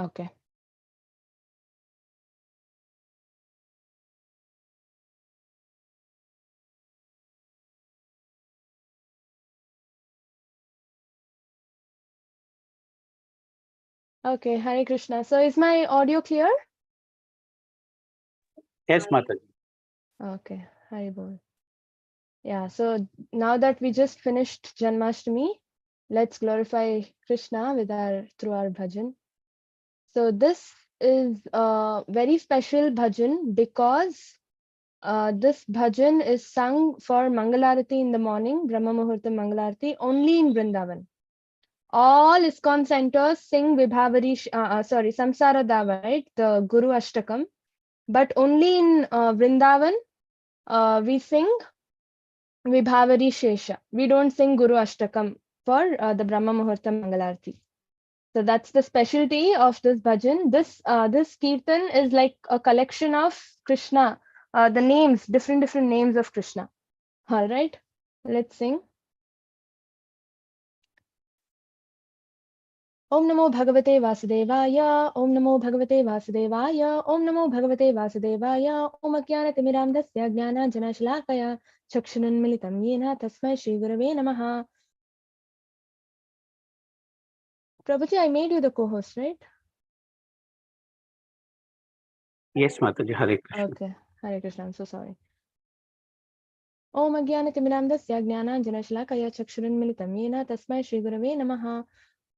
Okay. Okay, Hare Krishna. So is my audio clear? Yes, Mataji. Okay, Hare Bol. Yeah, so now that we just finished Janmashtami, let's glorify Krishna through our bhajan. So this is a very special bhajan because this bhajan is sung for Mangalarati in the morning, Brahma Muhurta Mangalarati, only in Vrindavan. All ISKCON centers sing Samsara Dava, right? The Guru Ashtakam. But only in Vrindavan, we sing Vibhavari Shesha. We don't sing Guru Ashtakam for the Brahma Muhurta Mangalarti. So that's the specialty of this bhajan. This kirtan is like a collection of Krishna, the names, different names of Krishna. All right, let's sing. Om Namo Bhagavate Vasudevaya, Om Namo Bhagavate Vasudevaya, Om Namo Bhagavate Vasudevaya, Om Ajnanatimiram Dasya Jnana Janashalakaya, Chakshunanmilitam Yena Tasmai Shri Gurave Namaha. Prabhuji, I made you the co-host, right? Yes, Mataji. Hare Krishna. Okay, Hare Krishna, I'm so sorry. Om Ajnanatimiramdasya Jnananjanashalakaya Chakshurunmilitam Yena Tasmai Shri Gurave Namaha.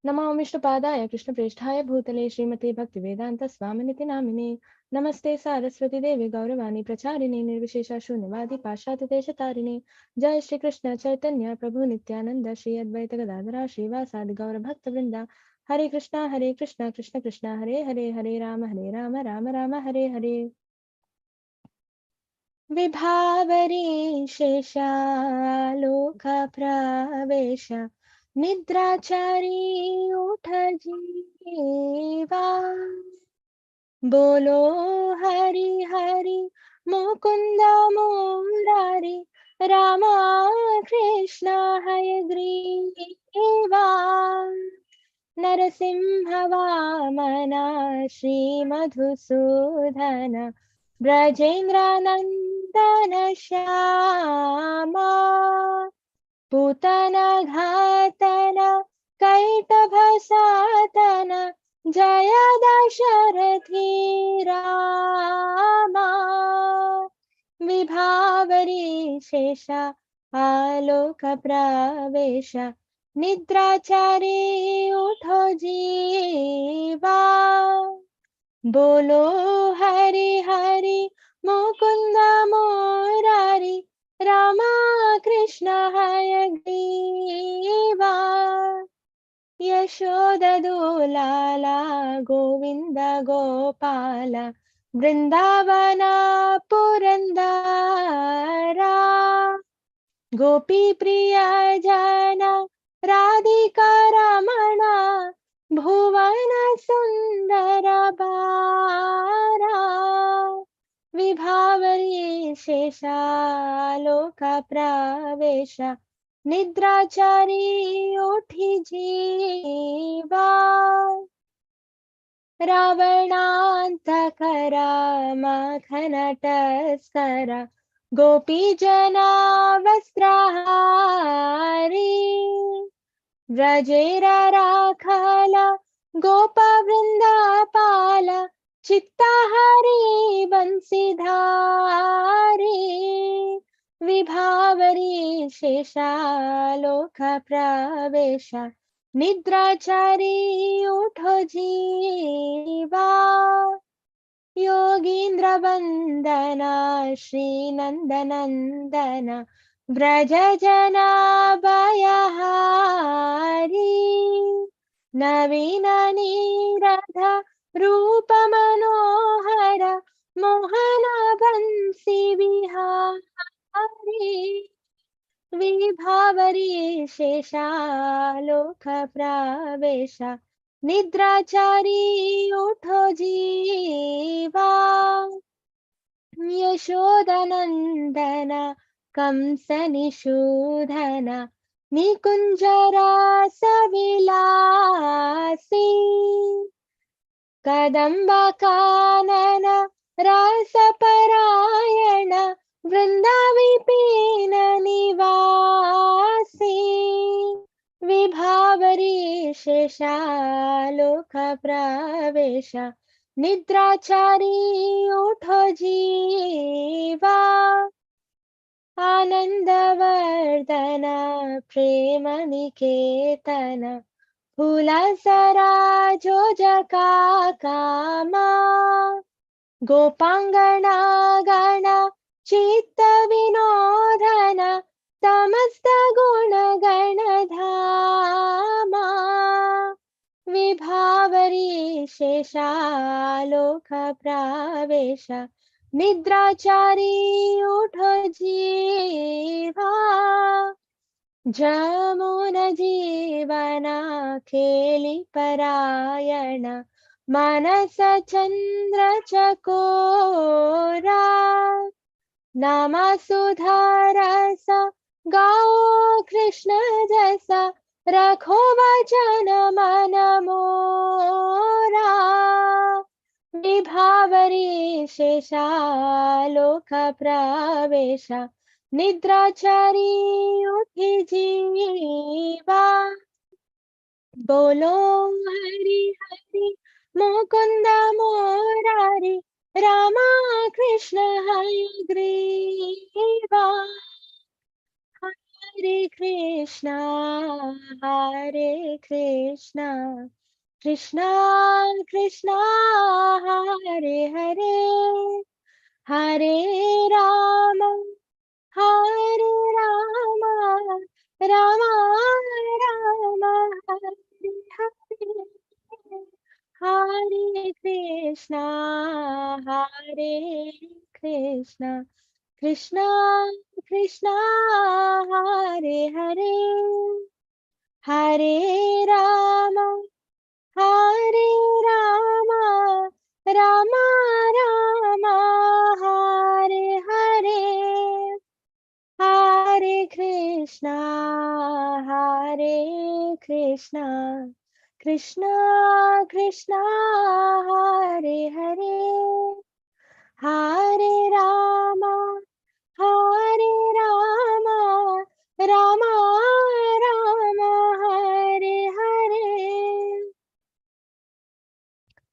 Namo Vishnupadaya Krishna Presthaya Bhutale Srimate Bhaktivedanta Swaminiti Namine. Namaste Saraswati Devi Gauravani Pracharini Nirvishesha Shunyavadi Pashyati Deshatarine. Jai Shri Krishna Chaitanya Prabhu Nityananda Shri Advaita Gadadhara Shri Vasadi Gaura Bhakta Vrinda. Hare Krishna Krishna Krishna Hare Hare Hare Rama Rama Rama Hare Hare. विभावरी शेषालोक प्रवेश निद्राचारी उठ जीवा बोलो हरि हरि मुकुंद मुरारी रामा कृष्ण हयग्रीवा नरसिंह वामना श्री मधुसूदन ब्रजेन्द्रानन्दन श्यामा पूतना घातन कैटभसातन जय दशरथी रामा विभावरी शेषा आलोक प्रवेश निद्राचारी उठो जीवा बोलो हरि हरि मुकुंद मुरारी रामा कृष्ण हयग्रीवा यशोदा दुलाला गोविंद गोपाल वृंदावना पुरंदरा गोपी प्रिय जन राधिका रमणा भुवन सुंदर बारा विभावरी शेषालोक प्रवेश निद्राचारी उठी जीवा रावणान्तकरा मखन तस्करा गोपी जना वस्त्रहारी व्रजेरा राखला गोपा वृंदापाला चित्ताहारी बंसीधारी विभावरी शेषालोक प्रवेश निद्राचारी उठो जीवा योगींद्र वंदना श्री नंदनंदन व्रज जना भयहारी नवीन नीरध रूप मनोहर मोहन बंसी विहारी विभावरी शेषालोक प्रवेश निद्राचारी उठो जीवा यशोदनंदन Kans निषूदन निकुंजरा सविलासी Kadamba kanana rasa parayana Vrindavipina nivasi Vibhavari sheshalokha pravesha Nidrachari utho jiva Anandavardhana prema niketana Phulasara jojaka kama Gopangana gana chitta vinodhana Samasta guna gana dhama Vibhavari sheshalokha pravesha Nidrachari utho jiva Jamuna jivana kheli parayana Manasa chandra chakora Nama sudharasa gao Krishna jasa Rakho vachana manamora Vibhavari sheshalokha pravesha Nidrachari uthi jiva Bolo Hari Hari Mukunda Murari Rama Krishna Hayagriva Hare Krishna Hare Krishna Krishna Krishna Hare Hare Hare Rama Hare Rama Rama Rama Hare Hare Hare Krishna Hare Krishna Krishna Krishna Hare Hare Hare Rama Hare Rama Rama Rama Hare Hare Hare Krishna Hare Krishna Krishna Krishna Hare Hare Hare Rama Hare Rama Rama Rama Hare Hare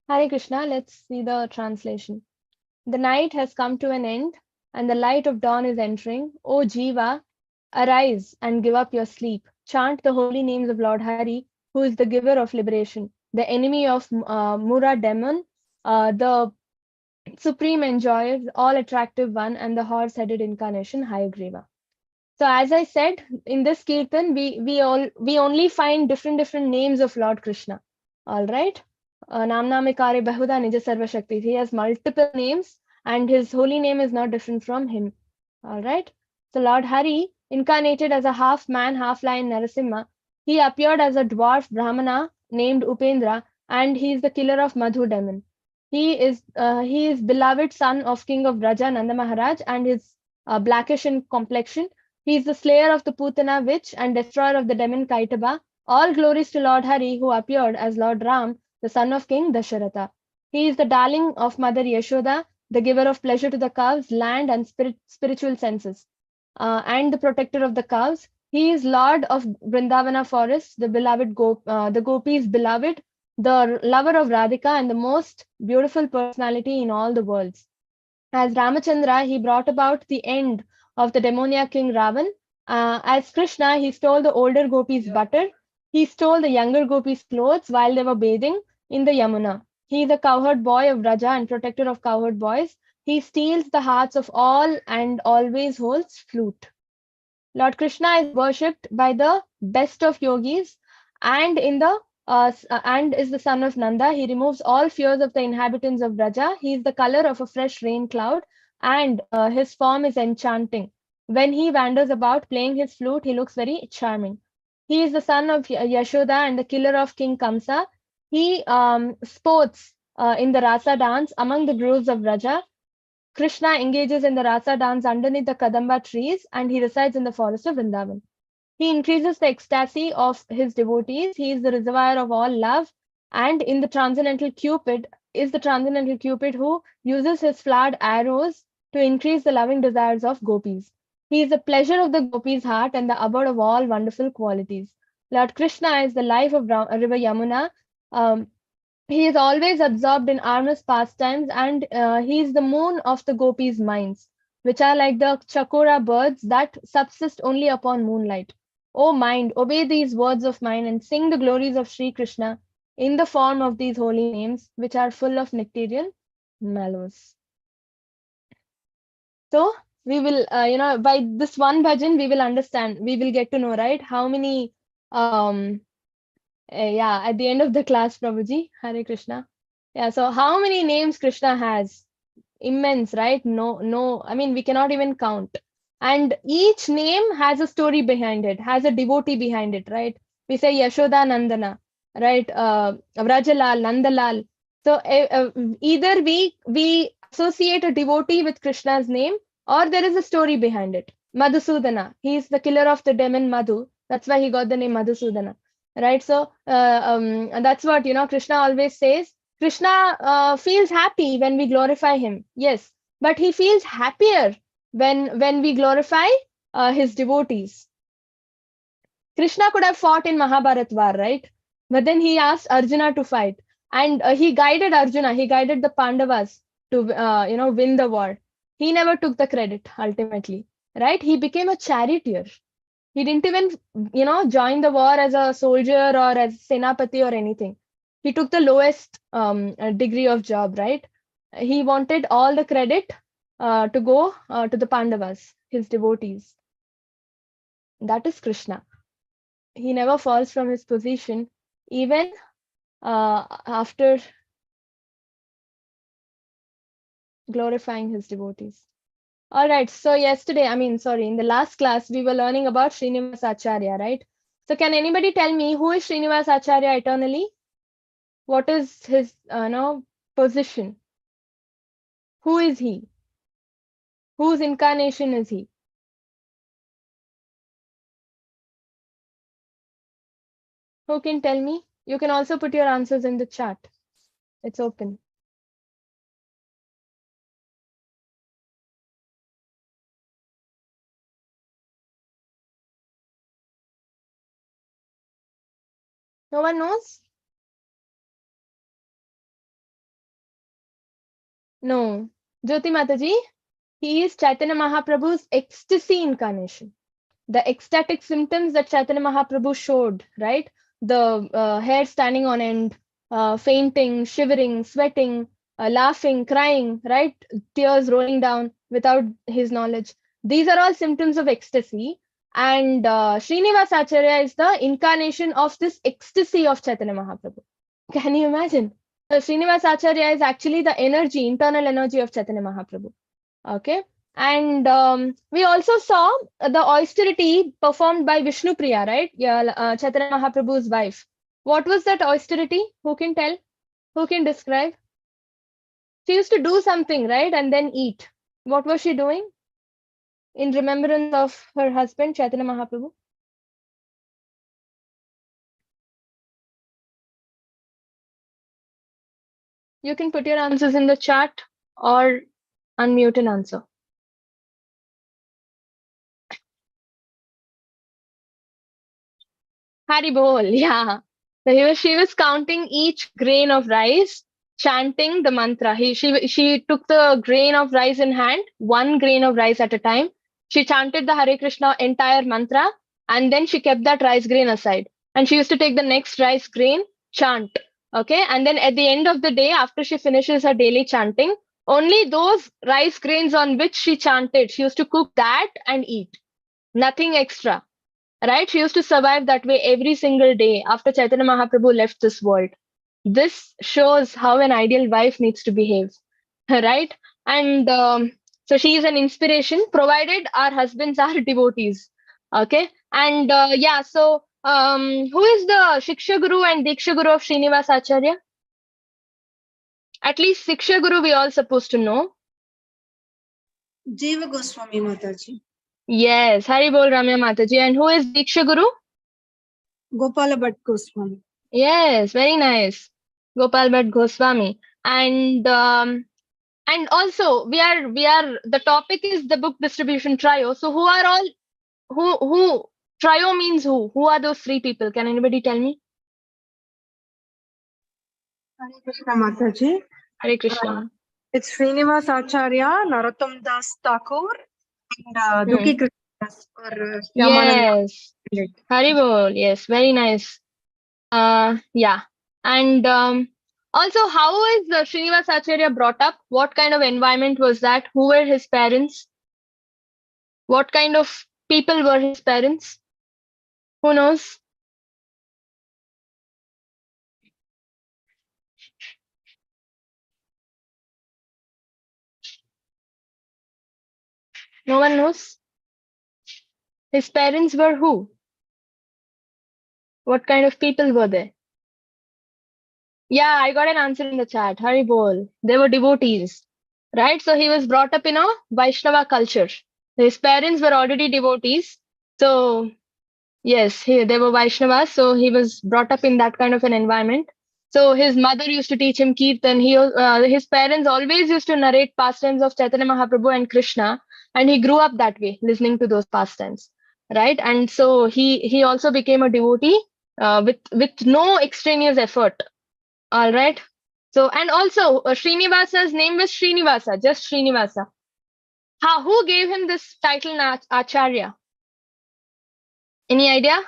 Hare Krishna, let's see the translation. The night has come to an end and the light of dawn is entering. O Jiva, arise and give up your sleep. Chant the holy names of Lord Hari, who is the giver of liberation, the enemy of Mura demon, the supreme enjoyer, all attractive one, and the horse-headed incarnation, Hayagriva. So as I said, in this Kirtan, we only find different names of Lord Krishna. All right. Namnamikare Bahuda Nija Sarva Shakti. He has multiple names and his holy name is not different from him. All right. So Lord Hari, incarnated as a half man, half lion Narasimha, he appeared as a dwarf Brahmana named Upendra, and he is the killer of Madhu demon. He is beloved son of King of Braja Nanda Maharaj and is blackish in complexion. He is the slayer of the Putana witch and destroyer of the demon Kaitaba. All glories to Lord Hari, who appeared as Lord Ram, the son of King Dasharatha. He is the darling of Mother Yashoda, the giver of pleasure to the cows, land, and spiritual senses, and the protector of the cows. He is Lord of Vrindavana forest, the beloved the gopis' beloved, the lover of Radhika, and the most beautiful personality in all the worlds. As Ramachandra, he brought about the end of the demoniac king Ravan. As Krishna, he stole the older gopis' butter. He stole the younger gopis' clothes while they were bathing in the Yamuna. He is a cowherd boy of Raja and protector of cowherd boys. He steals the hearts of all and always holds flute. Lord Krishna is worshipped by the best of yogis and and is the son of Nanda. He removes all fears of the inhabitants of Braja. He is the color of a fresh rain cloud and his form is enchanting. When he wanders about playing his flute, he looks very charming. He is the son of Yashoda and the killer of King Kamsa. He sports in the Rasa dance among the groves of Braja. Krishna engages in the Rasa dance underneath the Kadamba trees and he resides in the forest of Vrindavan. He increases the ecstasy of his devotees. He is the reservoir of all love. And in the transcendental Cupid, is the transcendental Cupid who uses his flowered arrows to increase the loving desires of gopis. He is the pleasure of the gopis' heart and the abode of all wonderful qualities. Lord Krishna is the life of River Yamuna. Um, he is always absorbed in harmless pastimes, and he is the moon of the gopis' minds, which are like the chakora birds that subsist only upon moonlight. O mind, obey these words of mine and sing the glories of Sri Krishna in the form of these holy names, which are full of nectarian mallows. So we will, by this one bhajan, we will understand, we will get to know, right? How many, at the end of the class, Prabhuji, Hare Krishna. Yeah, so how many names Krishna has? Immense, right? No, I mean, we cannot even count. And each name has a story behind it, has a devotee behind it, right? We say Yashoda Nandana, right? Vrajalal, Nandalal. So either we associate a devotee with Krishna's name, or there is a story behind it. Madhusudana, he's the killer of the demon Madhu. That's why he got the name Madhusudana, right? So and that's what Krishna always says. Krishna feels happy when we glorify him, yes, but he feels happier when we glorify his devotees. Krishna could have fought in Mahabharat war, right? But then he asked Arjuna to fight, and he guided Arjuna. He guided the Pandavas to win the war. He never took the credit ultimately, right? He became a charioteer. He didn't even join the war as a soldier or as senapati or anything. He took the lowest degree of job, right? He wanted all the credit to go to the Pandavas, his devotees. That is Krishna. He never falls from his position, even after glorifying his devotees. All right, so in the last class, we were learning about Srinivas Acharya, right? So can anybody tell me who is Srinivas Acharya eternally? What is his position? Who is he? Whose incarnation is he? Who can tell me? You can also put your answers in the chat. It's open. No one knows? No. Jyoti Mataji, he is Chaitanya Mahaprabhu's ecstasy incarnation. The ecstatic symptoms that Chaitanya Mahaprabhu showed, right? The hair standing on end, fainting, shivering, sweating, laughing, crying, right? Tears rolling down without his knowledge. These are all symptoms of ecstasy. And Srinivas Acharya is the incarnation of this ecstasy of Chaitanya Mahaprabhu. Can you imagine? Srinivas Acharya is actually the energy, internal energy of Chaitanya Mahaprabhu. Okay. And we also saw the austerity performed by Vishnu Priya, right? Yeah, Chaitanya Mahaprabhu's wife. What was that austerity? Who can tell? Who can describe? She used to do something, right? And then eat. What was she doing? In remembrance of her husband, Chaitanya Mahaprabhu. You can put your answers in the chat or unmute and answer. Hari Bol, yeah. So she was counting each grain of rice, chanting the mantra. She took the grain of rice in hand, one grain of rice at a time. She chanted the Hare Krishna entire mantra, and then she kept that rice grain aside. And she used to take the next rice grain, chant. Okay, and then at the end of the day, after she finishes her daily chanting, only those rice grains on which she chanted, she used to cook that and eat. Nothing extra. Right? She used to survive that way every single day after Chaitanya Mahaprabhu left this world. This shows how an ideal wife needs to behave. Right? And so she is an inspiration, provided our husbands are devotees. Okay? And so who is the Shiksha Guru and Diksha Guru of Srinivas Acharya? At least Shiksha Guru we all supposed to know. Jiva Goswami Mataji. Yes, Hari Bol Ramya Mataji. And who is Diksha Guru? Gopala Bhatt Goswami. Yes, very nice. Gopal Bhatt Goswami. And also we are the topic is the book distribution trio. So who are all who trio means who are those three people? Can anybody tell me? Hare Krishna Mataji. Hare Krishna. It's Srinivas Acharya, Narottam Das Thakur, and Dukhi Krishna Das or Shyamananda. Yes. Haribol. Yes, very nice. Yeah. And also, how is Srinivas Acharya brought up? What kind of environment was that? Who were his parents? What kind of people were his parents? Who knows? No one knows? His parents were who? What kind of people were they? Yeah, I got an answer in the chat. Haribol. They were devotees. Right? So he was brought up in a Vaishnava culture. His parents were already devotees. So yes, they were Vaishnavas. So he was brought up in that kind of an environment. So his mother used to teach him Kirtan. His parents always used to narrate pastimes of Chaitanya Mahaprabhu and Krishna. And he grew up that way, listening to those pastimes. Right? And so he also became a devotee with no extraneous effort. All right. So, and also Srinivasa's name was Srinivasa, just Srinivasa. Who gave him this title, Acharya? Any idea?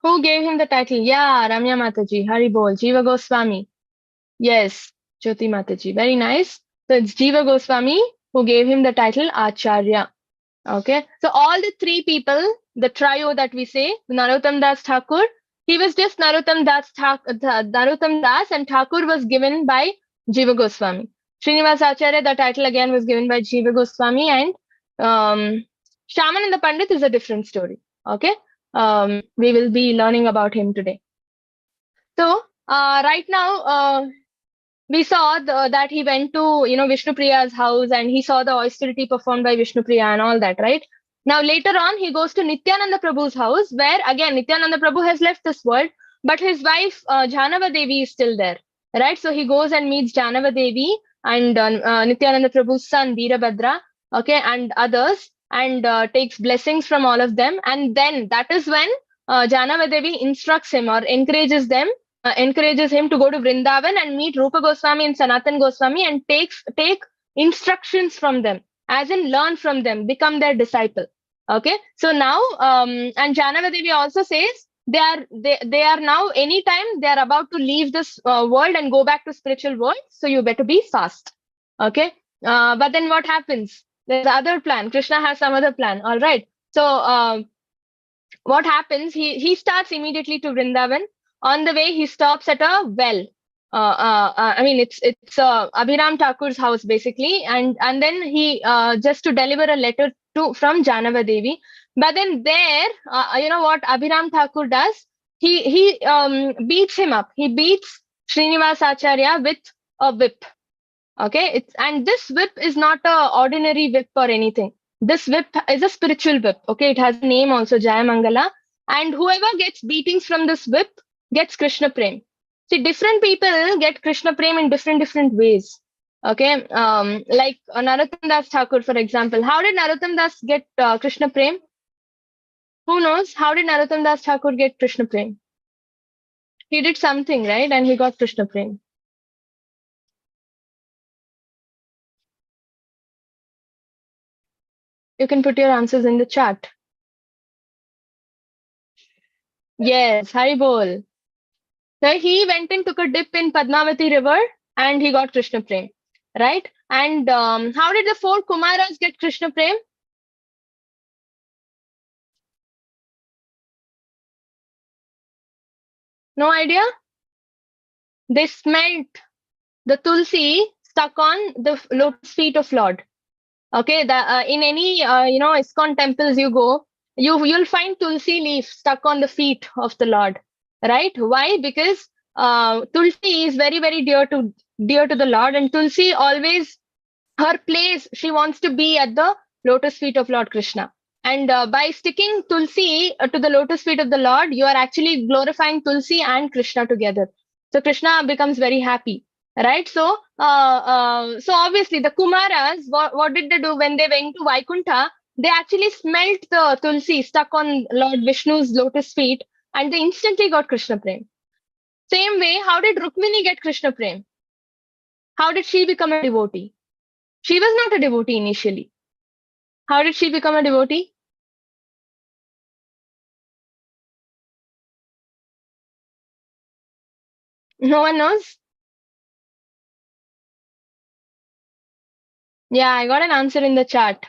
Who gave him the title? Yeah, Ramya Mataji, Haribol, Jiva Goswami. Yes, Jyoti Mataji. Very nice. So it's Jiva Goswami who gave him the title Acharya. Okay. So all the three people, the trio that we say, Narottam Das Thakur, he was just Narottam Das and Thakur was given by Jiva Goswami. Srinivas Acharya, the title again was given by Jiva Goswami, and Shyamananda Pandit is a different story. Okay. We will be learning about him today. So right now, we saw that he went to Vishnu Priya's house and he saw the austerity performed by Vishnu Priya and all that, right? Now later on he goes to Nityananda Prabhu's house, where again Nityananda Prabhu has left this world, but his wife Janava Devi is still there, right? So he goes and meets Janava Devi and Nityananda Prabhu's son Veerabhadra, okay, and others, and takes blessings from all of them. And then that is when Janava Devi instructs him or encourages him to go to Vrindavan and meet Rupa Goswami and Sanatan Goswami and take instructions from them, as in learn from them, become their disciple. Okay. So now, and Janava Devi also says they are now, anytime they are about to leave this world and go back to spiritual world. So you better be fast. Okay. But then what happens? There's other plan. Krishna has some other plan. All right. So what happens? He starts immediately to Vrindavan. On the way, he stops at a well. I mean, it's Abhiram Thakur's house basically, and then he just to deliver a letter from Janava Devi. But then there, you know what Abhiram Thakur does? He beats him up. He beats Srinivas Acharya with a whip. Okay, and this whip is not a ordinary whip or anything. This whip is a spiritual whip. Okay, it has a name also, Jaya Mangala, and whoever gets beatings from this whip gets Krishna Prem. See, different people get Krishna Prem in different ways. Okay, like Narottam Das Thakur, for example. How did Narottam Das get Krishna Prem? Who knows? How did Narottam Das Thakur get Krishna Prem? He did something, right? And he got Krishna Prem. You can put your answers in the chat. Yes, Haribol. So he went and took a dip in Padmavati river and he got Krishna Prem, right? And how did the four Kumaras get Krishna Prem? No idea? They smelt the tulsi stuck on the lotus feet of Lord. Okay, in any ISKCON temples you go, you'll find tulsi leaf stuck on the feet of the Lord, right? Why? Because tulsi is very dear to the Lord, and tulsi always, her place, she wants to be at the lotus feet of Lord Krishna. And by sticking Tulsi to the lotus feet of the Lord, you are actually glorifying Tulsi and Krishna together. So Krishna becomes very happy, right? So, so obviously the Kumaras, what did they do when they went to Vaikuntha? They actually smelt the Tulsi stuck on Lord Vishnu's lotus feet, and they instantly got Krishna Prem. Same way, how did Rukmini get Krishna Prem? How did she become a devotee? She was not a devotee initially. How did she become a devotee? No one knows? Yeah, I got an answer in the chat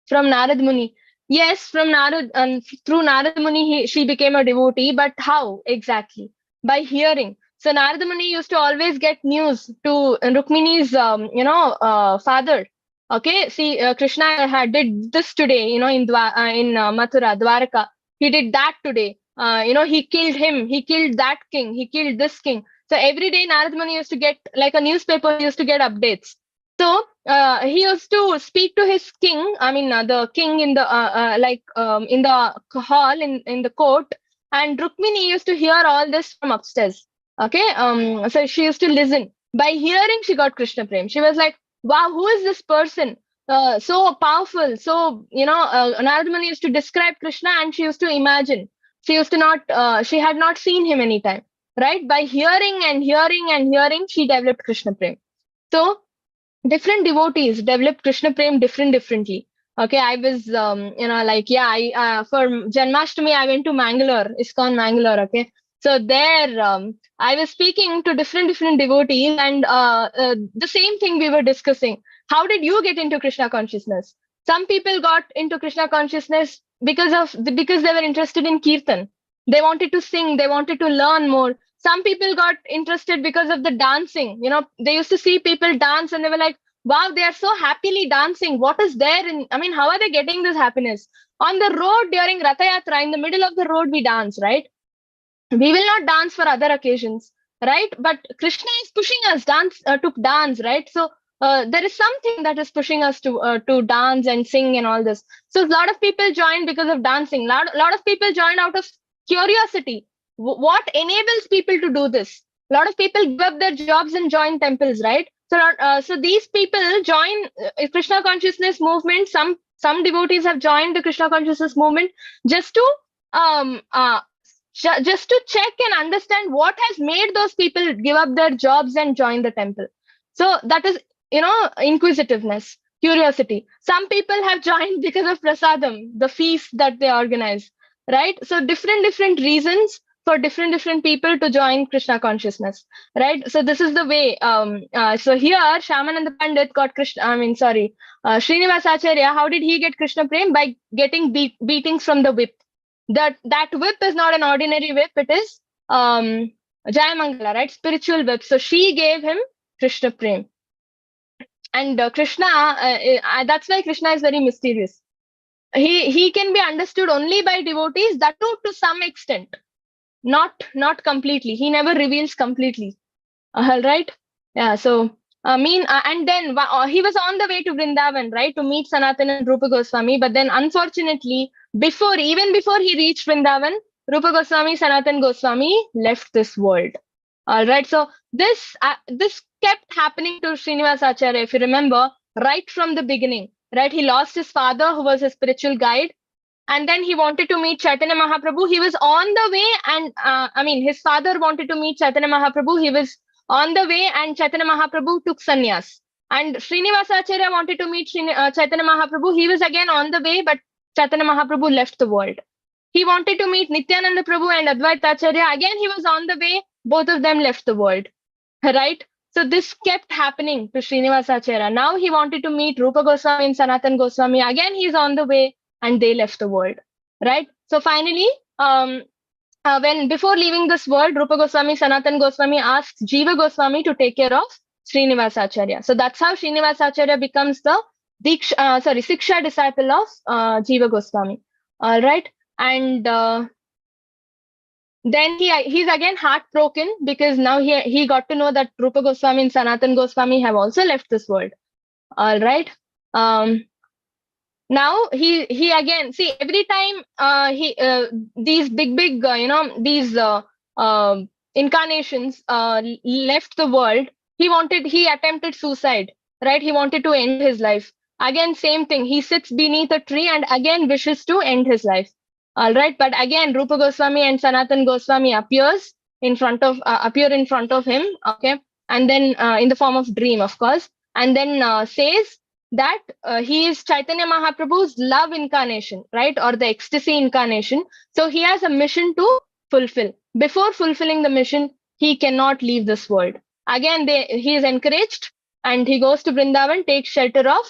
from Narad Muni. Yes, from Narad, through Narad Muni, she became a devotee, but how exactly? By hearing. So Narad Muni used to always get news to Rukmini's, father. Okay, see, Krishna did this today, in Mathura, Dwaraka. He did that today. He killed him. He killed that king. He killed this king. So every day Narad Muni used to get, like a newspaper, he used to get updates. So he used to speak to his king. I mean, the king in the in the hall in the court, and Rukmini used to hear all this from upstairs. Okay, so she used to listen. By hearing, she got Krishna Prem. She was like, "Wow, who is this person? So powerful." So Narada Muni used to describe Krishna, and she used to imagine. She used to not. She had not seen him anytime. Right? By hearing and hearing and hearing, she developed Krishna Prem. So different devotees develop Krishna Prem differently. Okay, I was, for Janmashtami, I went to Mangalore, ISKCON Mangalore. Okay, so there I was speaking to different devotees, and the same thing we were discussing. How did you get into Krishna consciousness? Some people got into Krishna consciousness because they were interested in kirtan. They wanted to sing. They wanted to learn more. Some people got interested because of the dancing. They used to see people dance and they were like, wow, they are so happily dancing. What is there how are they getting this happiness? On the road during Ratha Yatra, in the middle of the road, we dance, right? We will not dance for other occasions, right? But Krishna is pushing us to dance, right? So there is something that is pushing us to dance and sing and all this. So a lot of people joined because of dancing. Lot of people joined out of curiosity. What enables people to do this? A lot of people give up their jobs and join temples, right? So these people join Krishna consciousness movement. Some devotees have joined the Krishna consciousness movement just to um, uh, just to check and understand what has made those people give up their jobs and join the temple. So that is, inquisitiveness, curiosity. Some people have joined because of prasadam, the feast that they organize, right? So different reasons for different people to join Krishna consciousness, right? So this is the way. So here, Shyamananda Pandit got Srinivasacharya, how did he get Krishna Prem? By getting beatings from the whip. That whip is not an ordinary whip. It is Jayamangala, right? Spiritual whip. So she gave him Krishna Prem. And Krishna, that's why Krishna is very mysterious. He can be understood only by devotees, that too to some extent, not completely. He never reveals completely. All right. Yeah. So and then he was on the way to Vrindavan, right, to meet Sanatana and Rupa Goswami. But then, unfortunately, even before he reached Vrindavan, Rupa Goswami, Sanatan Goswami left this world. All right. So this kept happening to Srinivasacharya, if you remember, right from the beginning. Right, he lost his father, who was his spiritual guide, and then he wanted to meet Chaitanya Mahaprabhu. He was on the way, and his father wanted to meet Chaitanya Mahaprabhu. He was on the way, and Chaitanya Mahaprabhu took sannyas. And Srinivasacharya wanted to meet Chaitanya Mahaprabhu. He was again on the way, but Chaitanya Mahaprabhu left the world. He wanted to meet Nityananda Prabhu and Advaita Acharya. Again, he was on the way. Both of them left the world. Right? So this kept happening to Srinivasacharya. Now he wanted to meet Rupa Goswami and Sanatan Goswami. Again, he's on the way, and they left the world. Right? So finally, when before leaving this world, Rupa Goswami, Sanatan Goswami asked Jiva Goswami to take care of Srinivasacharya. So that's how Srinivasacharya becomes the Siksha disciple of Jiva Goswami. All right. And then he's again heartbroken because now he got to know that Rupa Goswami and Sanatan Goswami have also left this world. All right. Now he again, see, every time these big these incarnations left the world, he attempted suicide, right? He wanted to end his life. Again, same thing, he sits beneath a tree and again wishes to end his life. All right, but again Rupa Goswami and Sanatan Goswami appear in front of him, okay, and then in the form of dream, of course, and then says that he is Chaitanya Mahaprabhu's love incarnation, right? Or the ecstasy incarnation. So he has a mission to fulfill. Before fulfilling the mission, he cannot leave this world. Again, he is encouraged and he goes to Vrindavan, takes shelter of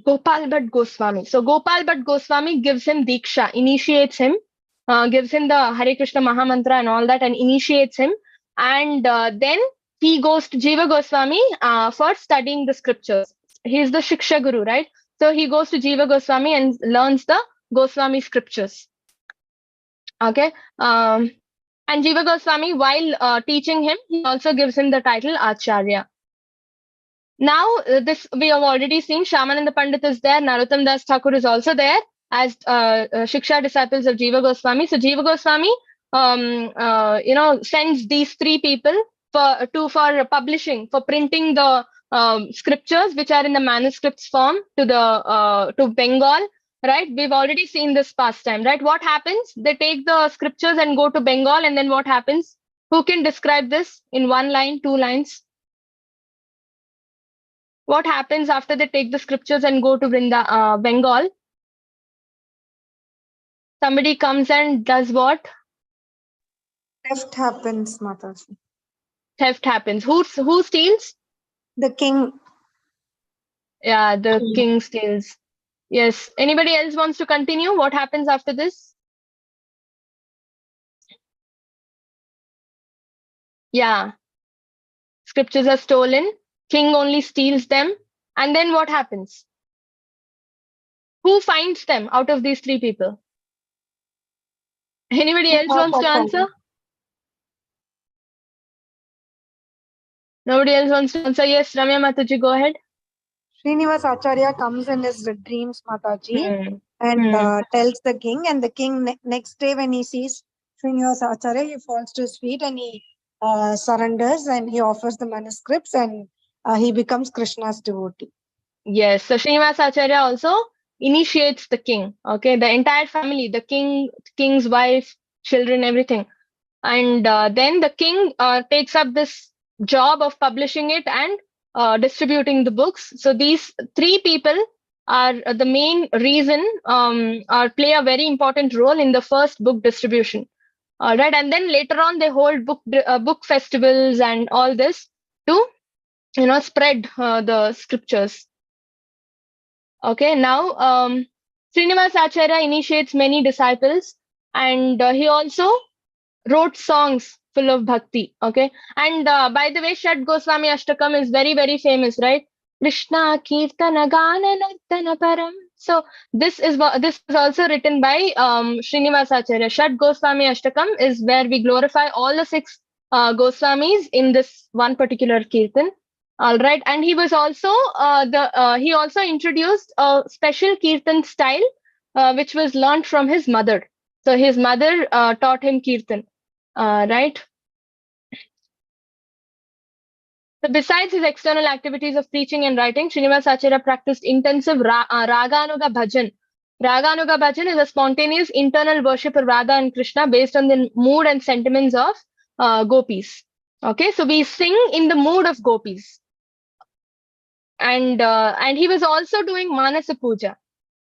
Gopal Bhatt Goswami. So Gopal Bhatt Goswami gives him Diksha, initiates him, gives him the Hare Krishna Mahamantra and all that, and initiates him. And then he goes to Jiva Goswami for studying the scriptures. He's the Shiksha Guru, right? So he goes to Jiva Goswami and learns the Goswami scriptures. Okay. And Jiva Goswami, while teaching him, he also gives him the title Acharya. Now, this we have already seen. Shyamananda Pandit is there. Narottam Das Thakur is also there as Shiksha disciples of Jiva Goswami. So Jiva Goswami, sends these three people for publishing, for printing the scriptures which are in the manuscripts form to Bengal, right? We've already seen this pastime, right? What happens? They take the scriptures and go to Bengal, and then what happens? Who can describe this in 1 line, 2 lines? What happens after they take the scriptures and go to Bengal? Somebody comes and does what? Theft happens, Mataji. Theft happens. Who steals? The king. Yeah, the king steals. Yes. Anybody else wants to continue? What happens after this? Yeah. Scriptures are stolen. King only steals them. And then what happens? Who finds them out of these three people? Anybody else wants to answer? Nobody else wants to answer? Yes, Ramya Mataji, go ahead. Srinivas Acharya comes in his dreams, Mataji, and tells the king, and the king next day when he sees Srinivas Acharya, he falls to his feet and he surrenders and he offers the manuscripts and he becomes Krishna's devotee. Yes, so Srinivas Acharya also initiates the king, okay, the entire family, the king's wife, children, everything. And then the king takes up this job of publishing it and distributing the books. So these three people are the main reason or play a very important role in the first book distribution. All right, and then later on they hold book festivals and all this to spread the scriptures. Okay, now Srinivas Acharya initiates many disciples, and he also wrote songs full of bhakti. Okay, and by the way, Shat Goswami Ashtakam is very, very famous, right? Krishna Kirtana Gana Nartana Param. So this is also written by Srinivas Acharya. Shat Goswami Ashtakam is where we glorify all the 6 Goswamis in this one particular kirtan. All right, and he was also he also introduced a special kirtan style which was learned from his mother. So his mother taught him kirtan, right? So besides his external activities of preaching and writing, Srinivas Acharya practiced intensive Raganuga Bhajan. Raganuga Bhajan is a spontaneous internal worship of Radha and Krishna based on the mood and sentiments of gopis. Okay, so we sing in the mood of gopis. And he was also doing Manasa Puja.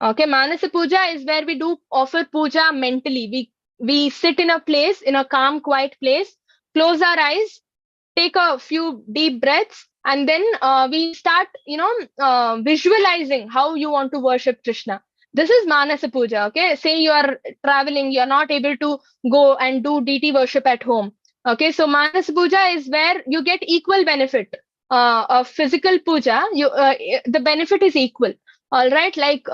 Okay, Manasa Puja is where we do offer puja mentally. We sit in a place, in a calm, quiet place, close our eyes, take a few deep breaths, and then we start, visualizing how you want to worship Krishna. This is Manasa Puja. Okay, say you are traveling, you are not able to go and do deity worship at home. Okay, so Manasa Puja is where you get equal benefit of physical puja. The benefit is equal. All right, like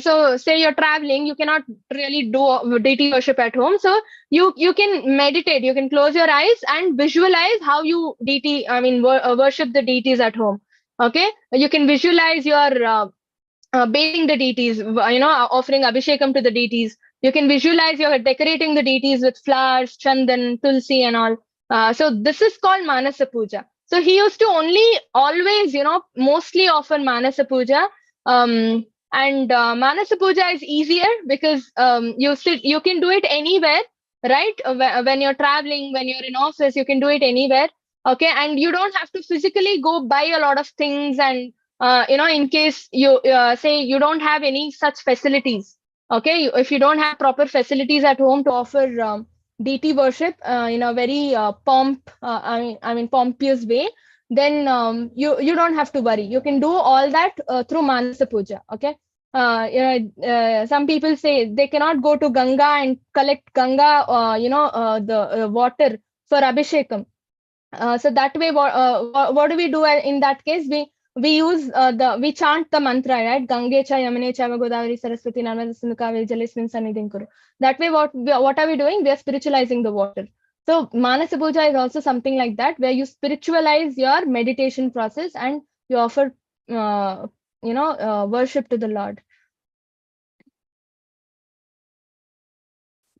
so say you're traveling, you cannot really do deity worship at home, so you can meditate, you can close your eyes and visualize how you worship the deities at home. Okay, you can visualize your bathing the deities, offering abhishekam to the deities. You can visualize you're decorating the deities with flowers, chandan, tulsi, and all. So this is called Manasa Puja. So he used to always, mostly offer Manasa Puja. And Manasa Puja is easier because you can do it anywhere, right? When you're traveling, when you're in office, you can do it anywhere. Okay, and you don't have to physically go buy a lot of things, and in case you say you don't have any such facilities, okay, if you don't have proper facilities at home to offer deity worship in a very I mean pompous way, then you don't have to worry. You can do all that through Manasa Puja. Okay. Some people say they cannot go to Ganga and collect Ganga, the water for Abhishekam. So that way, what do we do in that case? We chant the mantra, right? Gange cha Yamune cha Godavari Saraswati Narmada Sindhu Kaveri Jalismin Sannidhim Kuru. That way, what are we doing? We are spiritualizing the water. So Manasa Puja is also something like that, where you spiritualize your meditation process and you offer, worship to the Lord.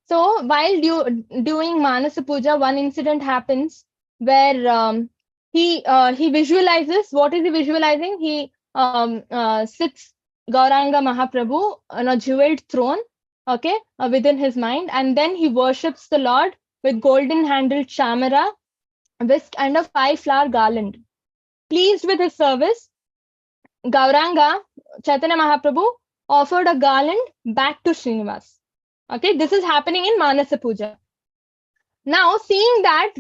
So while doing Manasa Puja, one incident happens where he visualizes. What is he visualizing? He sits Gauranga Mahaprabhu on a jeweled throne, okay, within his mind, and then he worships the Lord with golden handled chamara, whisk, and a 5-flower garland. Pleased with his service, Gauranga Chaitanya Mahaprabhu offered a garland back to Srinivas. Okay, this is happening in Manasa Puja. Now, seeing that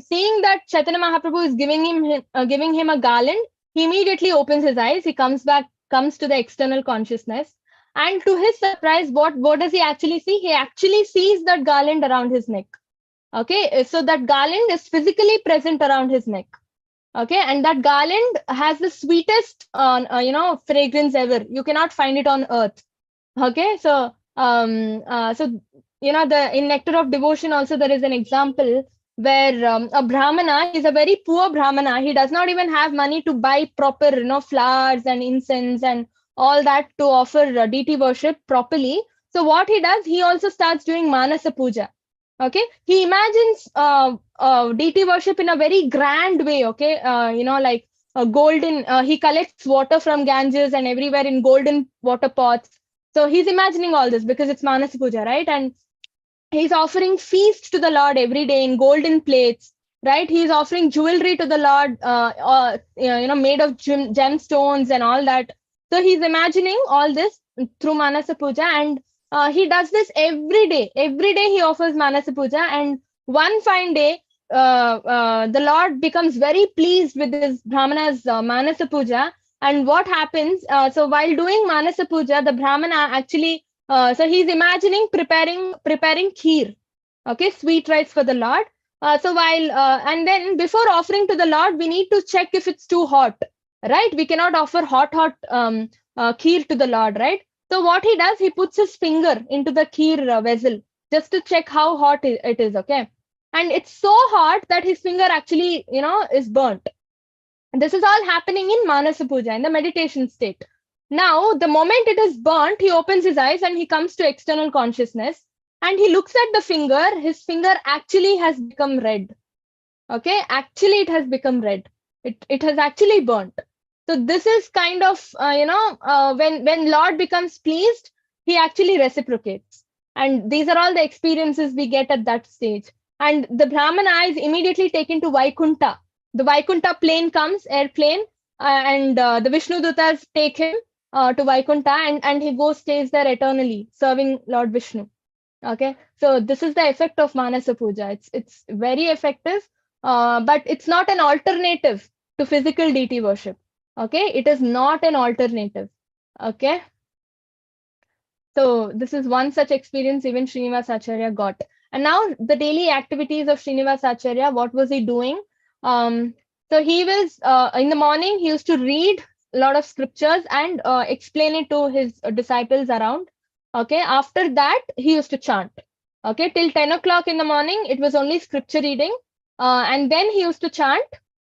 Chaitanya Mahaprabhu is giving him a garland, he immediately opens his eyes. He comes to the external consciousness, and to his surprise, what does he actually see? He actually sees that garland around his neck. Okay, so that garland is physically present around his neck. Okay, and that garland has the sweetest, fragrance ever. You cannot find it on earth. Okay, so in Nectar of Devotion also there is an example where a Brahmana is a very poor Brahmana. He does not even have money to buy proper, flowers and incense and all that to offer deity worship properly. So what he does, he also starts doing Manasa Puja. Okay, he imagines deity worship in a very grand way. Okay, like a golden. He collects water from Ganges and everywhere in golden water pots. So he's imagining all this because it's Manasa Puja, right? And he's offering feast to the Lord every day in golden plates, right? He's offering jewelry to the Lord, made of gemstones and all that. So he's imagining all this through Manasa Puja, and he does this every day. Every day he offers Manasa Puja, and one fine day, the Lord becomes very pleased with this Brahmana's Manasa Puja. And what happens? So while doing Manasa Puja, the Brahmana actually, so he's imagining preparing kheer, okay, sweet rice for the Lord. So while and then before offering to the Lord, we need to check if it's too hot, right? We cannot offer hot kheer to the Lord, right? So what he does, he puts his finger into the kheer vessel just to check how hot it is, okay? And it's so hot that his finger actually, is burnt. This is all happening in Manasa Puja, in the meditation state. Now, the moment it is burnt, he opens his eyes and he comes to external consciousness and he looks at the finger. His finger actually has become red. Okay, actually it has become red. It has actually burnt. So this is kind of, when Lord becomes pleased, he actually reciprocates. And these are all the experiences we get at that stage. And the Brahmana is immediately taken to Vaikunta. The Vaikunta plane comes, airplane, and the Vishnu Dutas take him to Vaikunta, and he stays there eternally, serving Lord Vishnu. Okay, so this is the effect of Manasa Puja. It's very effective, but it's not an alternative to physical deity worship. Okay, it is not an alternative. Okay, so this is one such experience even Srinivas Acharya got. And now the daily activities of Srinivas Acharya, what was he doing? So he was in the morning, he used to read a lot of scriptures and explain it to his disciples around. Okay, after that, he used to chant. Okay, till 10 o'clock in the morning, it was only scripture reading. And then he used to chant,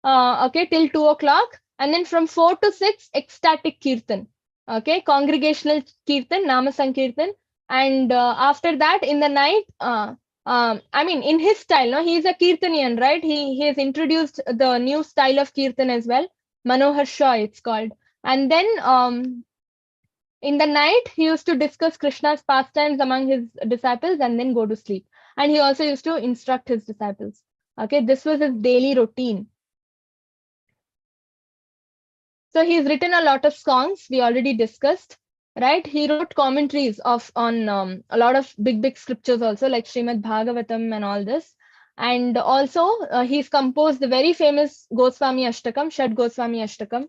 okay, till 2 o'clock. And then from 4 to 6, ecstatic kirtan. Okay, congregational kirtan, Nama Sankirtan. And after that, in the night, I mean, in his style, no, he's a Kirtanian, right? He has introduced the new style of Kirtan as well. Manohar Shah, it's called. And then in the night, he used to discuss Krishna's pastimes among his disciples and then go to sleep. And he also used to instruct his disciples. Okay, this was his daily routine. So he's written a lot of songs we already discussed, right? He wrote commentaries on a lot of big scriptures also, like Srimad Bhagavatam and all this. And also he's composed the very famous Goswami Ashtakam, Shad Goswami Ashtakam.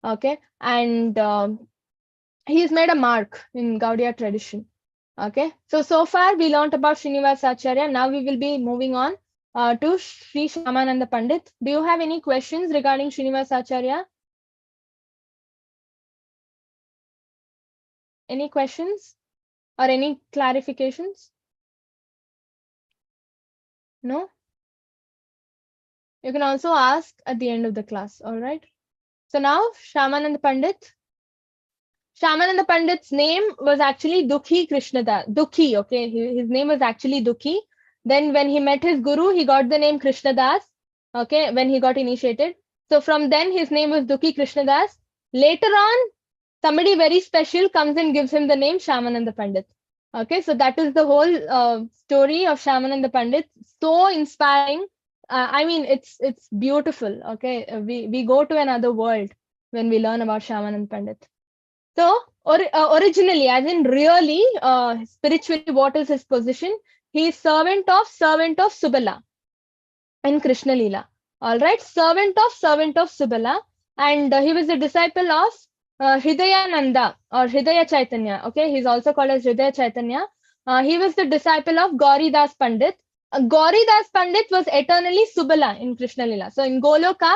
Okay, and he's made a mark in Gaudiya tradition. Okay, so far we learned about Srinivasa Acharya. Now we will be moving on to Sri Shyamananda Pandit. Do you have any questions regarding Srinivasa Acharya? Any questions or any clarifications? No? You can also ask at the end of the class, all right? So now, Shyamananda Pandit. Shyamananda Pandit's name was actually Dukhi Krishnadas. Dukhi, okay? His name was actually Dukhi. Then when he met his guru, he got the name Krishnadas, okay, when he got initiated. So from then, his name was Dukhi Krishnadas. Later on, somebody very special comes and gives him the name Shyamananda Pandit. Okay, so that is the whole story of Shyamananda Pandit. So inspiring. I mean, it's beautiful. Okay, we go to another world when we learn about Shyamananda Pandit. So originally, as in really, spiritually, what is his position? He is servant of Subala in Krishna Leela. All right, servant of Subala, and he was a disciple of Hridayananda or Hridaya Chaitanya. Okay, he's also called as Hridaya Chaitanya. He was the disciple of Gauridas Pandit. Gauridas Pandit was eternally Subala in Krishna Leela. So in Goloka,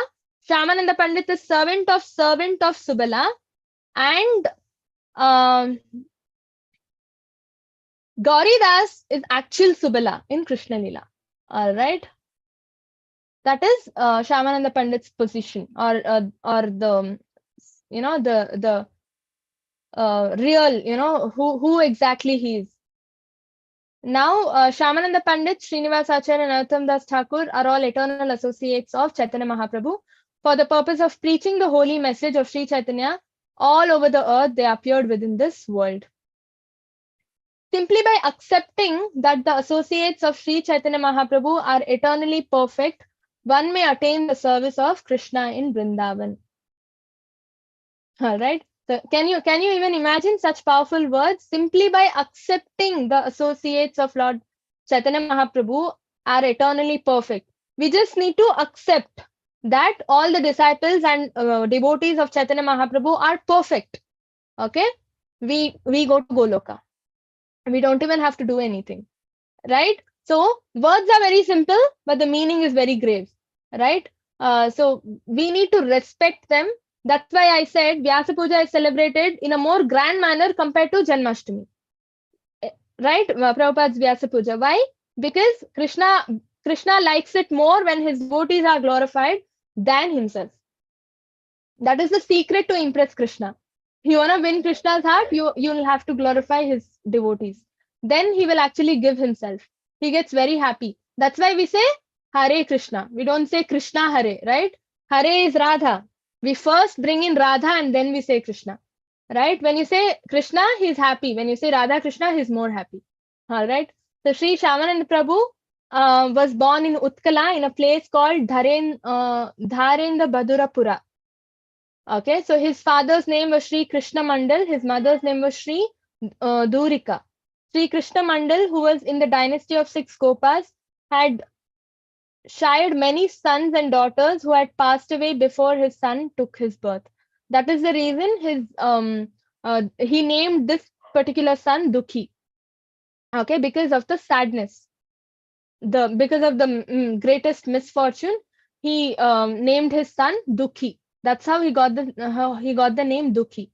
Shyamananda Pandit is servant of Subala, and Gauridas is actual Subala in Krishna Leela. All right. That is Shyamananda Pandit's position, or the the real, who exactly he is. Now, Shyamananda Pandit, Srinivasa Acharya, and Narottam Das Thakur are all eternal associates of Chaitanya Mahaprabhu. For the purpose of preaching the holy message of Sri Chaitanya all over the earth, they appeared within this world. Simply by accepting that the associates of Sri Chaitanya Mahaprabhu are eternally perfect, one may attain the service of Krishna in Vrindavan. All right. So can you even imagine such powerful words? Simply by accepting the associates of Lord Chaitanya Mahaprabhu are eternally perfect. We just need to accept that all the disciples and devotees of Chaitanya Mahaprabhu are perfect. Okay. We go to Goloka. We don't even have to do anything. Right? So words are very simple, but the meaning is very grave. Right? So we need to respect them. That's why I said Vyasa Puja is celebrated in a more grand manner compared to Janmashtami. Right? Prabhupada's Vyasa Puja. Why? Because Krishna likes it more when his devotees are glorified than himself. That is the secret to impress Krishna. You want to win Krishna's heart, you'll have to glorify his devotees. Then he will actually give himself. He gets very happy. That's why we say Hare Krishna. We don't say Krishna Hare, right? Hare is Radha. We first bring in Radha and then we say Krishna, right? When you say Krishna, he's happy. When you say Radha Krishna, he's more happy. All right. So Sri Shyamananda Prabhu was born in Utkala in a place called Dharendra Badurapura. Okay, so his father's name was Sri Krishna Mandal. His mother's name was Sri Durika. Sri Krishna Mandal, who was in the dynasty of 6 Gopas, had shired many sons and daughters who had passed away before his son took his birth. That is the reason he named this particular son Dukhi. Okay, because of the sadness, because of the greatest misfortune, he named his son Dukhi. That's how he got the name Dukhi.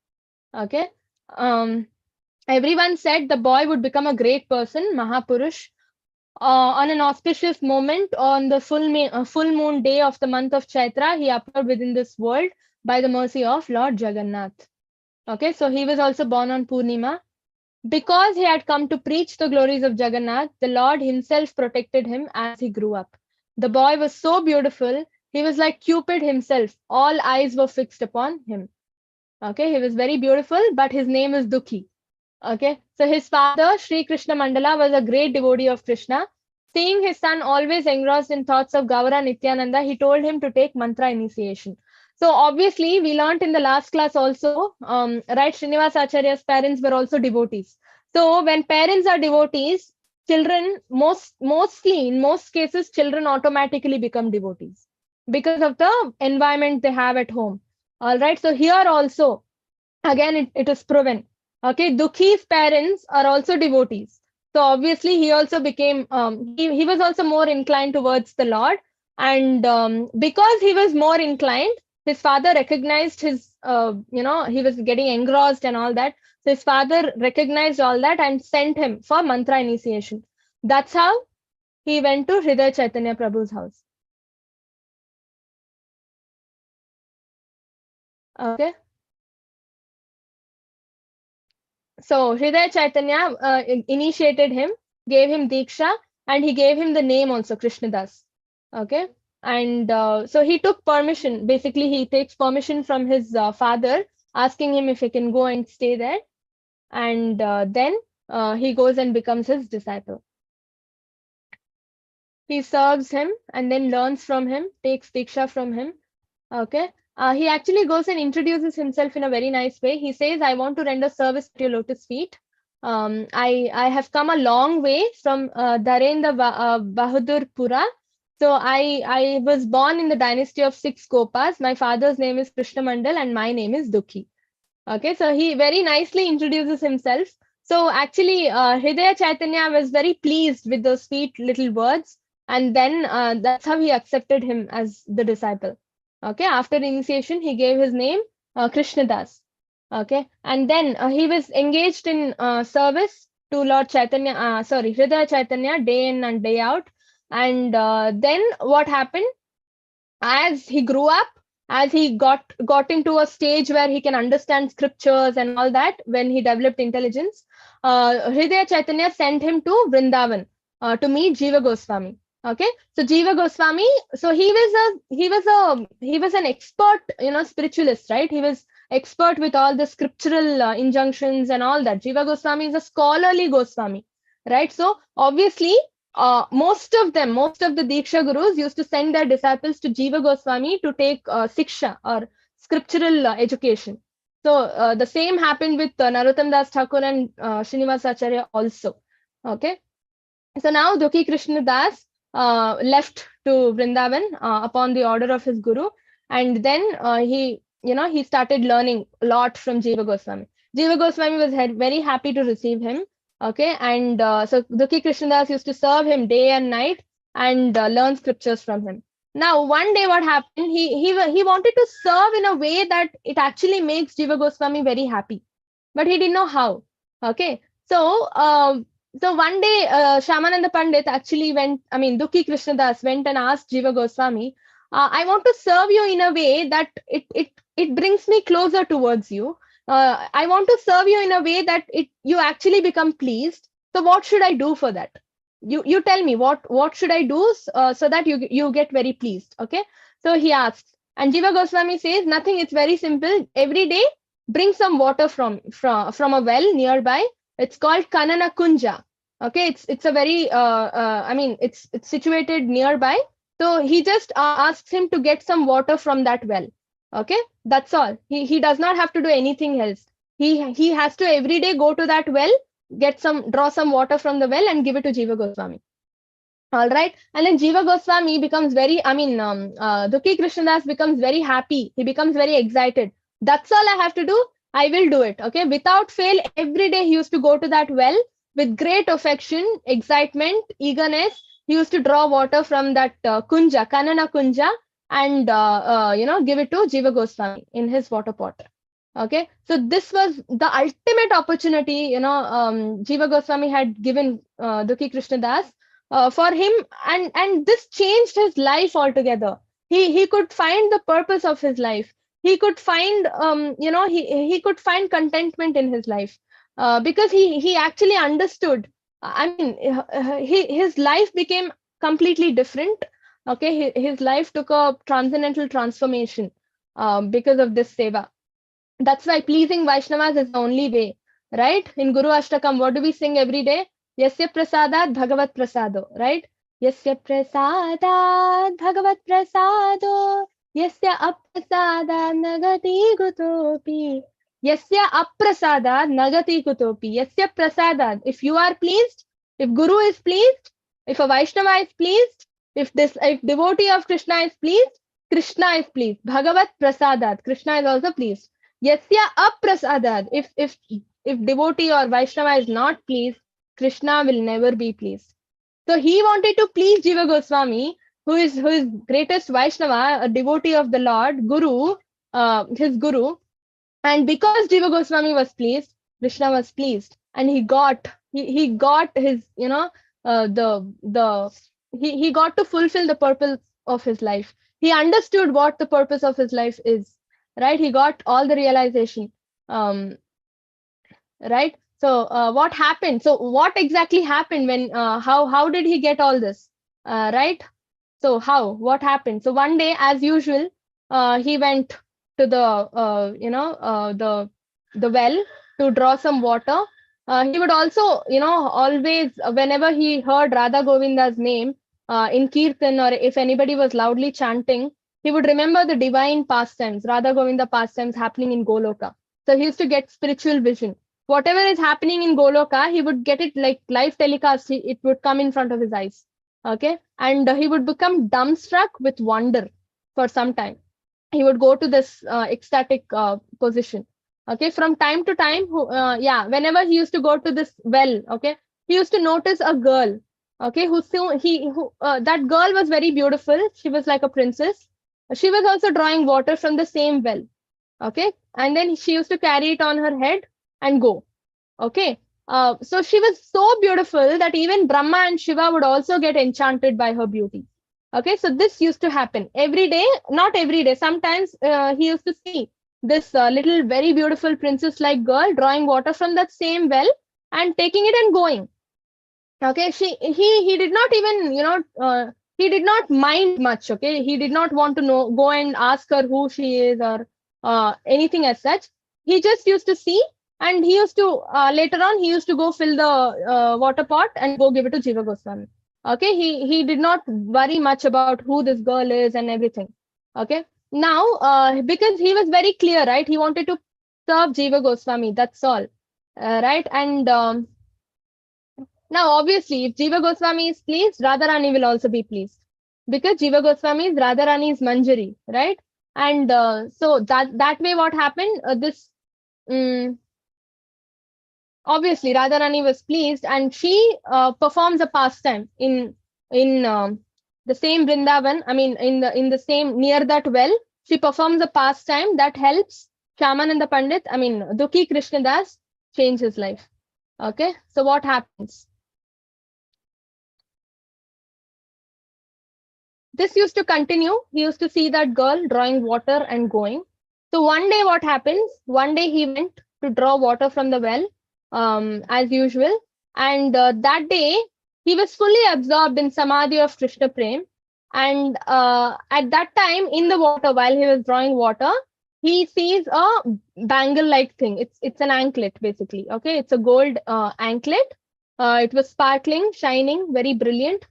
Okay. Everyone said the boy would become a great person, Mahapurush. On an auspicious moment, on the full moon day of the month of Chaitra, he appeared within this world by the mercy of Lord Jagannath. Okay, so he was also born on Purnima. Because he had come to preach the glories of Jagannath, the Lord himself protected him as he grew up. The boy was so beautiful, he was like Cupid himself. All eyes were fixed upon him. Okay, he was very beautiful, but his name is Dukhi. Okay, so his father, Sri Krishna Mandala, was a great devotee of Krishna. Seeing his son always engrossed in thoughts of Gaura Nityananda, he told him to take mantra initiation. So obviously, we learnt in the last class also, right? Srinivas Acharya's parents were also devotees. So when parents are devotees, children mostly in most cases, children automatically become devotees because of the environment they have at home. All right. So here also, again, it is proven. Okay, Dukhi's parents are also devotees. So obviously, he also became, he was also more inclined towards the Lord. And because he was more inclined, his father recognized his, he was getting engrossed and all that. So his father recognized all that and sent him for mantra initiation. That's how he went to Hridaya Chaitanya Prabhu's house. Okay. So Hridaya Chaitanya initiated him, gave him Diksha, and he gave him the name also, Krishnadas. Okay. And so he took permission. Basically, he takes permission from his father, asking him if he can go and stay there. And then he goes and becomes his disciple. He serves him and then learns from him, takes Diksha from him. Okay. He actually goes and introduces himself in a very nice way. He says, I want to render service at your lotus feet. I have come a long way from Darendra Bahadur Pura. So I was born in the dynasty of 6 Gopas. My father's name is Krishna Mandal and my name is Dukhi. Okay, so he very nicely introduces himself. So actually, Hridaya Chaitanya was very pleased with those sweet little words. And then that's how he accepted him as the disciple. Okay, after initiation, he gave his name Krishnadas. Okay, and then he was engaged in service to Lord Chaitanya, Hridaya Chaitanya, day in and day out. And then what happened? As he grew up, as he got into a stage where he can understand scriptures and all that, when he developed intelligence, Hridaya Chaitanya sent him to Vrindavan to meet Jiva Goswami. Okay, so Jiva Goswami, so he was an expert, spiritualist, right? He was expert with all the scriptural injunctions and all that. Jiva Goswami is a scholarly Goswami, right? So obviously, most of the Diksha Gurus used to send their disciples to Jiva Goswami to take Siksha or scriptural education. So the same happened with Narottam Das Thakur and Srinivas Acharya also. Okay. So now Dukhi Krishna Das left to Vrindavan upon the order of his guru. And then he started learning a lot from Jiva Goswami. Jiva Goswami was very happy to receive him. Okay, and so Dukhi Krishnadas used to serve him day and night and learn scriptures from him. Now, one day what happened, he wanted to serve in a way that it actually makes Jiva Goswami very happy, but he didn't know how. Okay, so one day Shyamananda Pandit actually Dukhi Krishnadas went and asked Jiva Goswami, I want to serve you in a way that it brings me closer towards you. I want to serve you in a way that you actually become pleased. So what should I do for that? You tell me what should I do so that you get very pleased. Okay. So he asks, and Jiva Goswami says, nothing. It's very simple. Every day, bring some water from a well nearby. It's called Kanana Kunja. Okay. It's a very it's situated nearby. So he just asks him to get some water from that well. Okay, that's all. He does not have to do anything else. He has to every day go to that well, draw some water from the well and give it to Jiva Goswami. All right, and then Jiva Goswami becomes Dukhi Krishnadas becomes very happy. He becomes very excited. That's all I have to do. I will do it. Okay, without fail, every day he used to go to that well with great affection, excitement, eagerness. He used to draw water from that Kunja, Kanana Kunja, and give it to Jiva Goswami in his water pot. Okay, so this was the ultimate opportunity. Jiva Goswami had given Dukhi Krishnadas for him, and this changed his life altogether. He could find the purpose of his life. he could find, he could find contentment in his life, because he actually understood. I mean, his life became completely different. Okay, his life took a transcendental transformation, because of this seva. That's why pleasing Vaishnavas is the only way, right? In Guru Ashtakam, what do we sing every day? Yasya prasadat bhagavat prasado, right? Yasya prasadat bhagavat prasado, yasya aprasadat nagati gutopi. Yasya aprasadat nagati gutopi. Yasya prasadat. If you are pleased, if Guru is pleased, if a Vaishnava is pleased, if devotee of Krishna is pleased, Krishna is pleased. Bhagavat prasadat. Krishna is also pleased. Yasya aprasadat. If devotee or Vaishnava is not pleased, Krishna will never be pleased. So he wanted to please Jiva Goswami, who is greatest Vaishnava, a devotee of the Lord, Guru, his Guru. And because Jiva Goswami was pleased, Krishna was pleased, and he got his, he got to fulfill the purpose of his life. He understood what the purpose of his life is, right? He got all the realization, right? So what happened? So what exactly happened when? How did he get all this? Right? So what happened? So one day, as usual, he went to the well to draw some water. He would also, always, whenever he heard Radha Govinda's name in Kirtan, or if anybody was loudly chanting, he would remember the divine pastimes, Radha Govinda pastimes happening in Goloka. So he used to get spiritual vision. Whatever is happening in Goloka, he would get it like live telecast. It would come in front of his eyes. Okay, and he would become dumbstruck with wonder for some time. He would go to this ecstatic position. Okay, from time to time, whenever he used to go to this well, okay, he used to notice a girl. Okay, that girl was very beautiful. She was like a princess. She was also drawing water from the same well. Okay, and then she used to carry it on her head and go. Okay, so she was so beautiful that even Brahma and Shiva would also get enchanted by her beauty. Okay, so this used to happen every day, not every day. Sometimes he used to see this little very beautiful princess-like girl drawing water from that same well and taking it and going. Okay, he did not even, he did not mind much. Okay, he did not want to go and ask her who she is or anything as such. He just used to see, and he used to later on he used to go fill the water pot and go give it to Jiva Goswami. Okay, he did not worry much about who this girl is and everything. Okay, now because he was very clear, right? He wanted to serve Jiva Goswami. That's all, right? And now, obviously, if Jiva Goswami is pleased, Radharani will also be pleased, because Jiva Goswami is Radharani's Manjari, right? And so that way, what happened? Obviously, Radharani was pleased, and she performs a pastime in the same Vrindavan. I mean, in the same, near that well, she performs a pastime that helps Shyamananda Pandit, I mean Dukhi Krishnadas, change his life. Okay, so what happens? This used to continue. He used to see that girl drawing water and going. So one day what happens? One day he went to draw water from the well, as usual. And that day he was fully absorbed in Samadhi of Krishna Prem. And at that time in the water, while he was drawing water, he sees a bangle-like thing. It's an anklet, basically. Okay, it's a gold anklet. It was sparkling, shining, very brilliant.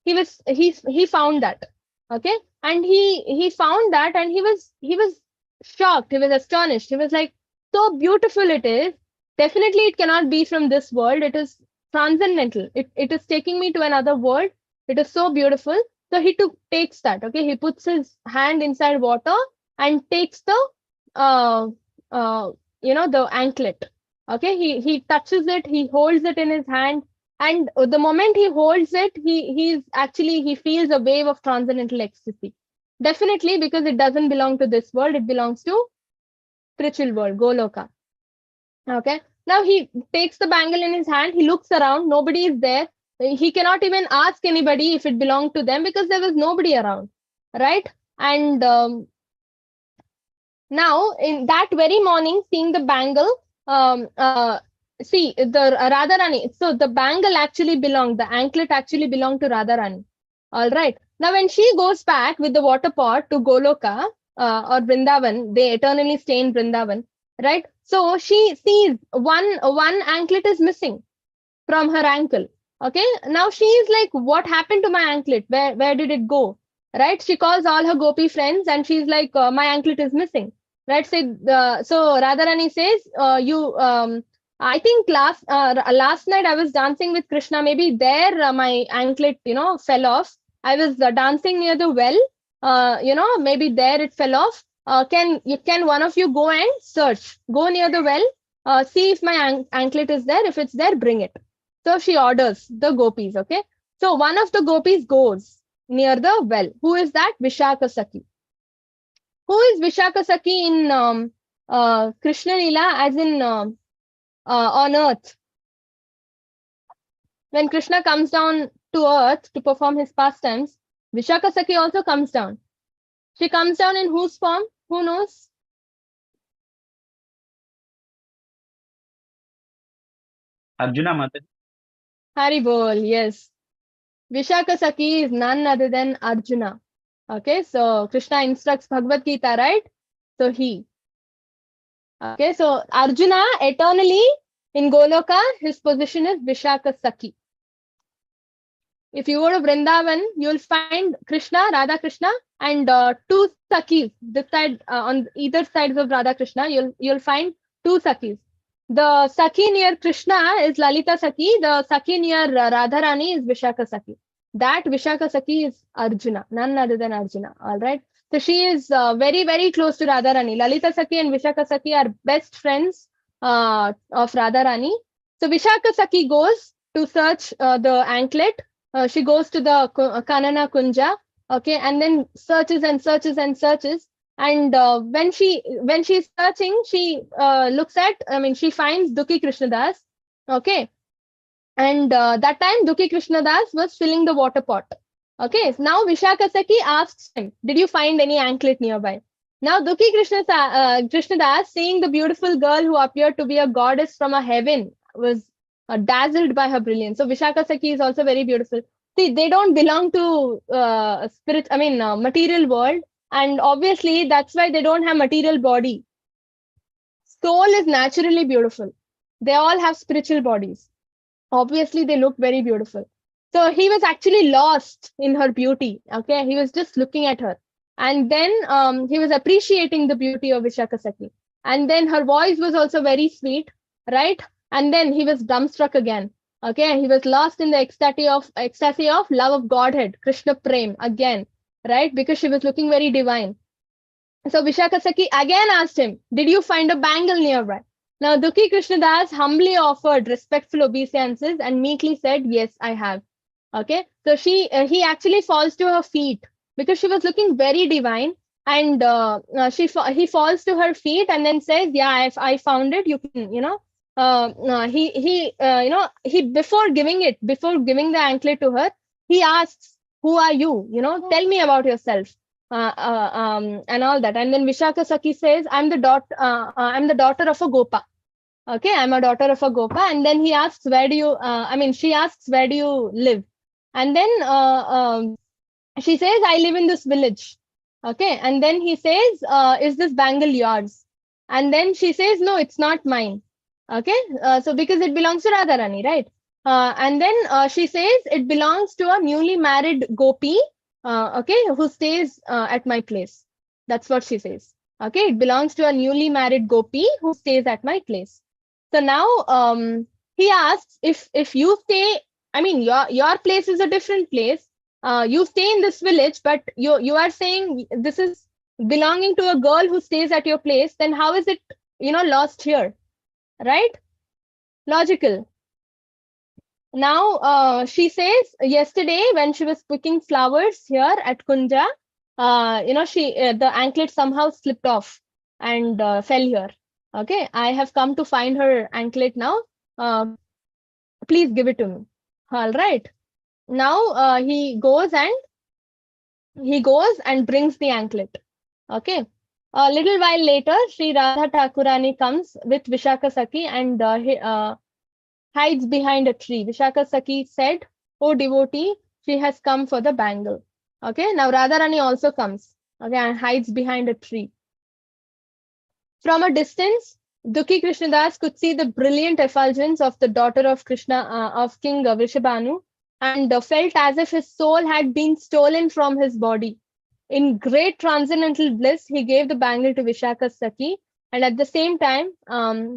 He found that. Okay, and he found that, and he was shocked. He was astonished. He was like, so beautiful it is. Definitely it cannot be from this world. It is transcendental. It is taking me to another world. It is so beautiful. So he takes that. Okay, he puts his hand inside water and takes the the anklet. Okay, he touches it. He holds it in his hand. And the moment he holds it, he feels a wave of transcendental ecstasy. Definitely, because it doesn't belong to this world, it belongs to spiritual world, Goloka. Okay. Now he takes the bangle in his hand, he looks around, nobody is there. He cannot even ask anybody if it belonged to them, because there was nobody around, right? And Now, in that very morning, seeing the bangle, see the Radharani. So the bangle actually belonged, the anklet actually belonged to Radharani. All right. Now, when she goes back with the water pot to Goloka or Vrindavan, they eternally stay in Vrindavan, right? So she sees one anklet is missing from her ankle. Okay. Now she is like, what happened to my anklet? Where did it go? Right. She calls all her gopi friends and she's like, my anklet is missing. Right. So Radharani says, I think last night I was dancing with Krishna. Maybe there my anklet, fell off. I was dancing near the well. Maybe there it fell off. Can one of you go and search? Go near the well. See if my anklet is there. If it's there, bring it. So she orders the gopis, okay? So one of the gopis goes near the well. Who is that? Vishaka Sakhi. Who is Vishaka Sakhi in Krishna Lila, as in on earth? When Krishna comes down to earth to perform his pastimes, Vishaka Sakhi also comes down. She comes down in whose form? Who knows? Arjuna Mataji. Hari Bol, yes. Vishaka Sakhi is none other than Arjuna. Okay, so Krishna instructs Bhagavad Gita, right? So he. Okay, so Arjuna eternally in Goloka, his position is Vishaka Sakhi. If you go to Vrindavan, you'll find Krishna, Radha Krishna, and two Sakhis. This side, on either sides of Radha Krishna, you'll find two Sakhis. The Sakhi near Krishna is Lalita Sakhi. The Sakhi near Radharani is Vishaka Sakhi. That Vishaka Sakhi is Arjuna, none other than Arjuna. All right. So she is very, very close to Radharani. Lalita Sakhi and Vishaka Sakhi are best friends of Radharani. So Vishaka Sakhi goes to search the anklet. She goes to the Kanana Kunja, okay, and then searches and searches and searches. And when she's searching, she looks at, she finds Dukhi Krishnadas, okay. And that time Dukhi Krishnadas was filling the water pot. Okay, now Vishaka Sakhi asks him, did you find any anklet nearby? Now Dukhi Krishnadas, seeing the beautiful girl who appeared to be a goddess from a heaven, was dazzled by her brilliance. So Vishaka Sakhi is also very beautiful. See, they don't belong to material world. And obviously, that's why they don't have material body. Soul is naturally beautiful. They all have spiritual bodies. Obviously, they look very beautiful. So he was actually lost in her beauty. Okay, he was just looking at her. And then he was appreciating the beauty of Vishaka Sakhi. And then her voice was also very sweet, right? And then he was dumbstruck again. Okay, he was lost in the ecstasy of love of Godhead, Krishna Prem again. Right? Because she was looking very divine. So Vishaka Sakhi again asked him, did you find a bangle nearby? Now Dukhi Krishnadas humbly offered respectful obeisances and meekly said, yes, I have. Okay. So he actually falls to her feet because she was looking very divine. And he falls to her feet and then says, yeah, if I found it, you can, he before giving the anklet to her, he asks, who are you? Tell me about yourself, and all that. And then Vishaka Sakhi says, I'm the daughter of a Gopa. Okay, I'm a daughter of a Gopa. And then he asks, she asks, where do you live? And then she says, I live in this village. Okay, and then he says, is this bangle yours? And then she says, no, it's not mine. Okay, so because it belongs to Radharani, right? And then she says it belongs to a newly married gopi, who stays at my place. That's what she says. Okay, it belongs to a newly married gopi who stays at my place. So now he asks, if you stay, your place is a different place. You stay in this village, but you are saying this is belonging to a girl who stays at your place. Then how is it, lost here? Right? Logical. Now, she says yesterday when she was picking flowers here at Kunja, the anklet somehow slipped off and fell here. Okay, I have come to find her anklet now. Please give it to me. All right. Now he goes and brings the anklet. Okay. A little while later, Sri Radha Thakurani comes with Vishaka Sakhi and hides behind a tree. Vishaka Sakhi said, "Oh devotee, she has come for the bangle." Okay, now Radharani also comes, okay, and hides behind a tree. From a distance, Dukhi Krishnadas could see the brilliant effulgence of the daughter of Krishna, of King Vrishabhanu, and felt as if his soul had been stolen from his body. In great transcendental bliss, he gave the bangle to Vishaka Sakhi, and at the same time,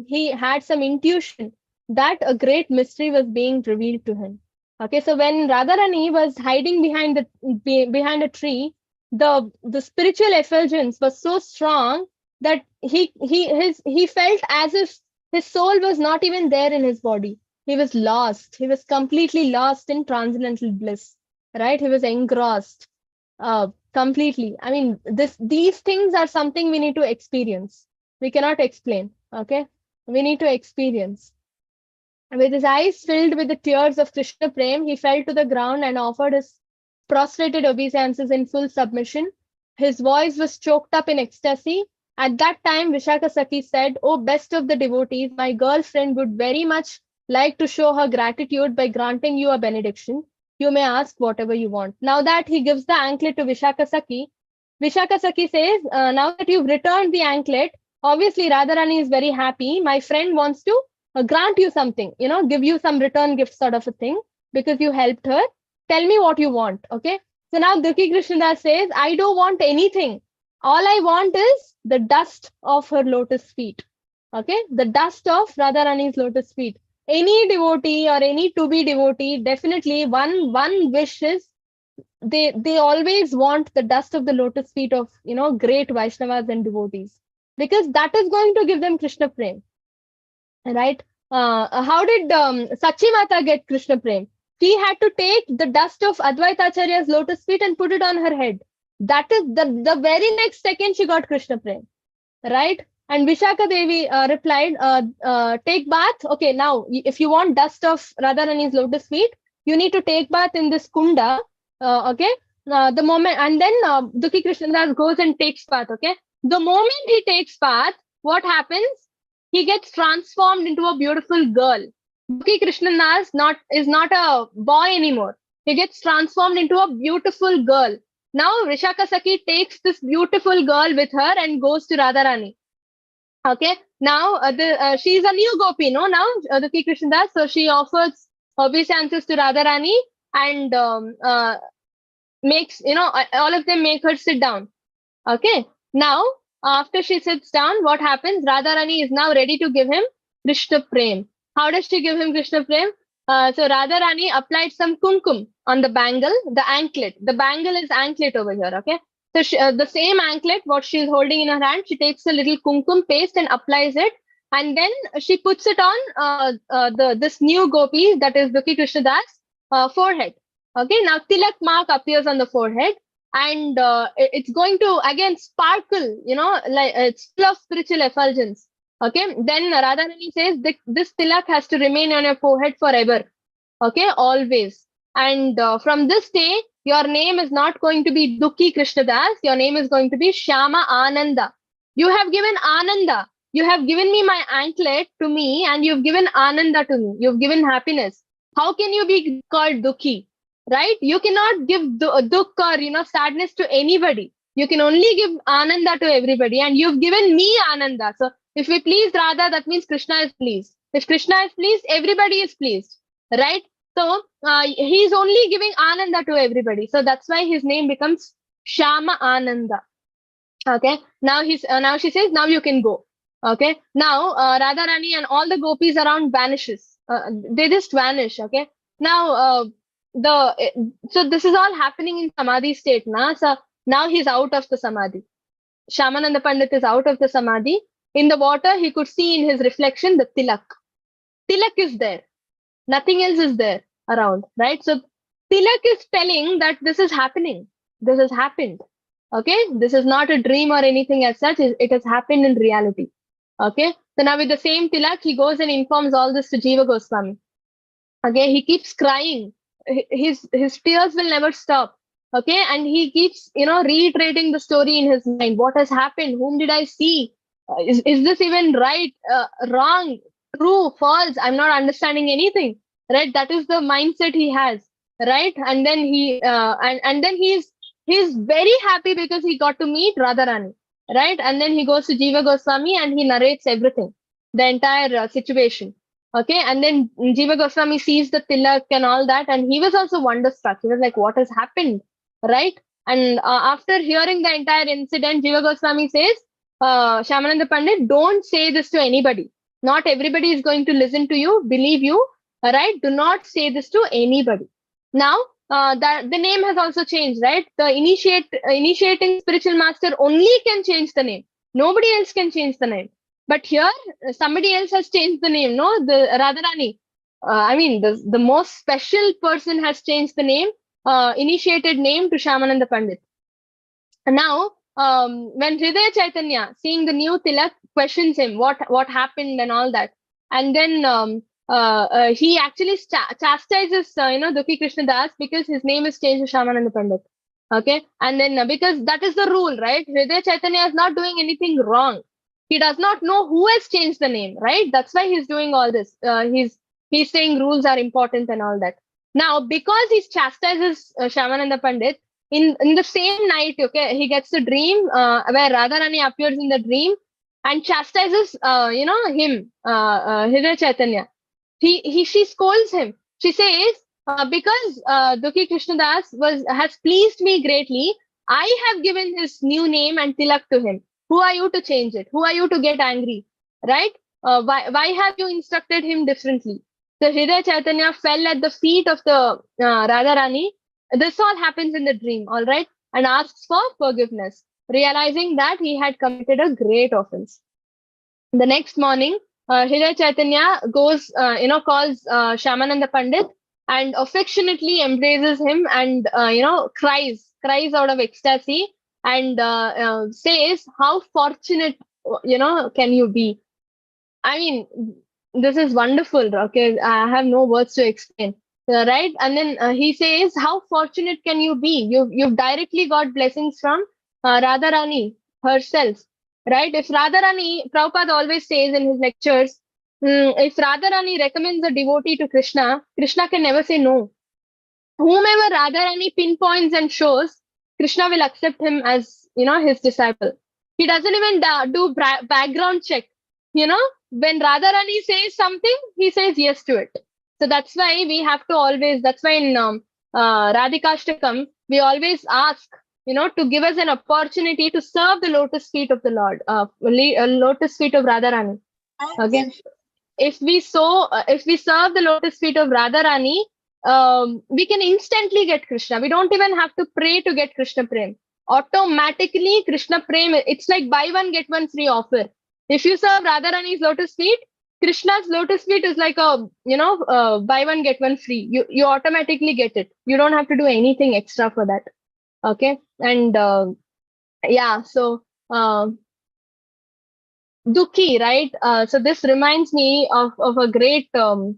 he had some intuition that a great mystery was being revealed to him. Okay, so when Radharani was hiding behind a tree, the spiritual effulgence was so strong that he felt as if his soul was not even there in his body. He was lost. He was completely lost in transcendental bliss. Right? He was engrossed completely. I mean, these things are something we need to experience. We cannot explain. Okay, we need to experience. With his eyes filled with the tears of Krishna Prem, he fell to the ground and offered his prostrated obeisances in full submission. His voice was choked up in ecstasy. At that time, Vishaka Sakhi said, "Oh, best of the devotees, my girlfriend would very much like to show her gratitude by granting you a benediction. You may ask whatever you want." Now that he gives the anklet to Vishaka Sakhi says, "Now that you've returned the anklet, obviously Radharani is very happy. My friend wants to grant you something, give you some return gift sort of a thing because you helped her. Tell me what you want." Okay. So now Dukhi Krishnadas says, "I don't want anything. All I want is the dust of her lotus feet." Okay. The dust of Radharani's lotus feet. Any devotee or any to-be devotee, definitely one wish is they always want the dust of the lotus feet of, great Vaishnavas and devotees, because that is going to give them Krishna Prem. Right? How did Sachi Mata get Krishna Prem? She had to take the dust of Advaita Acharya's lotus feet and put it on her head. That is the very next second she got Krishna Prem. Right? And Vishaka Devi replied, "Take bath. Okay, now if you want dust of Radharani's lotus feet, you need to take bath in this kunda." Okay, the moment, and then Dukhi Krishnadas goes and takes bath. Okay, the moment he takes bath, what happens? He gets transformed into a beautiful girl. Dukhi Krishnadas is not a boy anymore. He gets transformed into a beautiful girl. Now Vishaka Sakhi takes this beautiful girl with her and goes to Radharani. Okay, now she's a new gopi, no? Now Dukhi Krishnadas, so she offers obeisances to Radharani and makes, all of them make her sit down. Okay, now after she sits down, what happens? Radharani is now ready to give him Krishna Prem. How does she give him Krishna Prem? So Radharani applied some kumkum on the bangle, the anklet. The bangle is anklet over here, okay? So the same anklet, what she's holding in her hand, she takes a little kumkum paste and applies it. And then she puts it on this new gopi, that is Dukhi Krishnadas, forehead. Okay, now tilak mark appears on the forehead. And it's going to again sparkle, like it's full of spiritual effulgence. Okay, then Radharani says this tilak has to remain on your forehead forever. Okay, always. And from this day, your name is not going to be Dukhi Krishnadas. Your name is going to be Shyama Ananda. You have given Ananda. You have given me my anklet to me, and you've given Ananda to me. You've given happiness. How can you be called Dukhi? Right? You cannot give dukh or sadness to anybody. You can only give Ananda to everybody, and you've given me Ananda. So if we please Radha, that means Krishna is pleased. If Krishna is pleased, everybody is pleased. Right? So he's only giving Ananda to everybody. So that's why his name becomes Shyama Ananda. Okay. Now she says, "Now you can go." Okay. Now Radharani and all the gopis around vanishes. They just vanish. Okay. Now so this is all happening in Samadhi state. So now he's out of the Samadhi. Shyamananda Pandit is out of the Samadhi. In the water, he could see in his reflection the tilak. Tilak is there. Nothing else is there around, right? So tilak is telling that this is happening. This has happened. Okay? This is not a dream or anything as such. It has happened in reality. Okay? So now with the same tilak, he goes and informs all this to Jiva Goswami. Okay? He keeps crying. His tears will never stop. Okay, and he keeps, reiterating the story in his mind. What has happened? Whom did I see? Is this even right? Wrong? True? False? I'm not understanding anything. Right? That is the mindset he has. Right? And then and then he's very happy because he got to meet Radharani. Right? And then he goes to Jiva Goswami and he narrates everything, the entire situation. Okay, and then Jiva Goswami sees the tilak and all that, and he was also wonderstruck. He was like, "What has happened?" Right? And after hearing the entire incident, Jiva Goswami says, Shyamananda Pandit, don't say this to anybody. Not everybody is going to listen to you, believe you. Right? Do not say this to anybody. Now, that the name has also changed, right? The initiating spiritual master only can change the name. Nobody else can change the name. But here, somebody else has changed the name, no? The Radharani. The most special person has changed the name, initiated name to Shyamananda Pandit. And now, when Hridaya Chaitanya, seeing the new Tilak, questions him what happened and all that, and then he actually chastises Dukhi Krishna Das because his name is changed to Shyamananda Pandit. Okay, and then because that is the rule, right? Hridaya Chaitanya is not doing anything wrong. He does not know who has changed the name, right? That's why he's doing all this. He's saying rules are important and all that. Now, because he chastises Shyamananda Pandit, in the same night, okay, he gets a dream where Radharani appears in the dream and chastises him, Hridaya Chaitanya. She scolds him. She says, because Dukhi Krishnadas has pleased me greatly, I have given his new name and tilak to him. Who are you to change it? Who are you to get angry? Right? Why have you instructed him differently? So Hridaya Chaitanya fell at the feet of the Radharani. This all happens in the dream, all right, and asks for forgiveness, realizing that he had committed a great offense. The next morning, Hridaya Chaitanya goes, calls Shyamananda Pandit and affectionately embraces him and, cries out of ecstasy and says, "How fortunate, can you be?" I mean, this is wonderful. Okay, I have no words to explain. Right, and then he says, "How fortunate can you be? You've directly got blessings from Radharani herself." Right? If Radharani, Prabhupada always says in his lectures, if Radharani recommends a devotee to Krishna, Krishna can never say no. Whomever Radharani pinpoints and shows, Krishna will accept him as his disciple. He doesn't even do background check. When Radharani says something, he says yes to it. So that's why we have to always. That's why in Radhikashtakam we always ask, to give us an opportunity to serve the lotus feet of the Lord, lotus feet of Radharani. Okay, if we serve the lotus feet of Radharani, we can instantly get Krishna. We don't even have to pray to get Krishna Prem. Automatically, Krishna Prem, it's like buy one, get one free offer. If you serve Radharani's lotus feet, Krishna's lotus feet is like a, buy one, get one free. You automatically get it. You don't have to do anything extra for that. Okay. And so Dukhi, right? So this reminds me of a great, the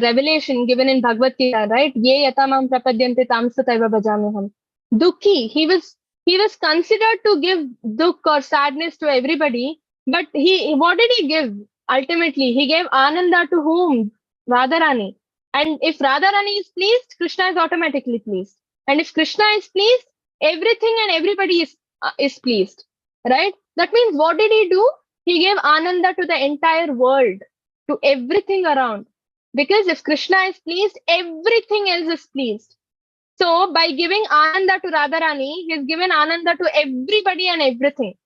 revelation given in Bhagavad Gita, right? Ye yatamam prapadyante tam sataiva bhajamiham. Dukhi, he was considered to give dukh or sadness to everybody, but what did he give? Ultimately, he gave Ananda to whom? Radharani. And if Radharani is pleased, Krishna is automatically pleased. And if Krishna is pleased, everything and everybody is pleased, right? That means what did he do? He gave Ananda to the entire world, to everything around. Because if Krishna is pleased, everything else is pleased. So by giving Ananda to Radharani, he has given Ananda to everybody and everything.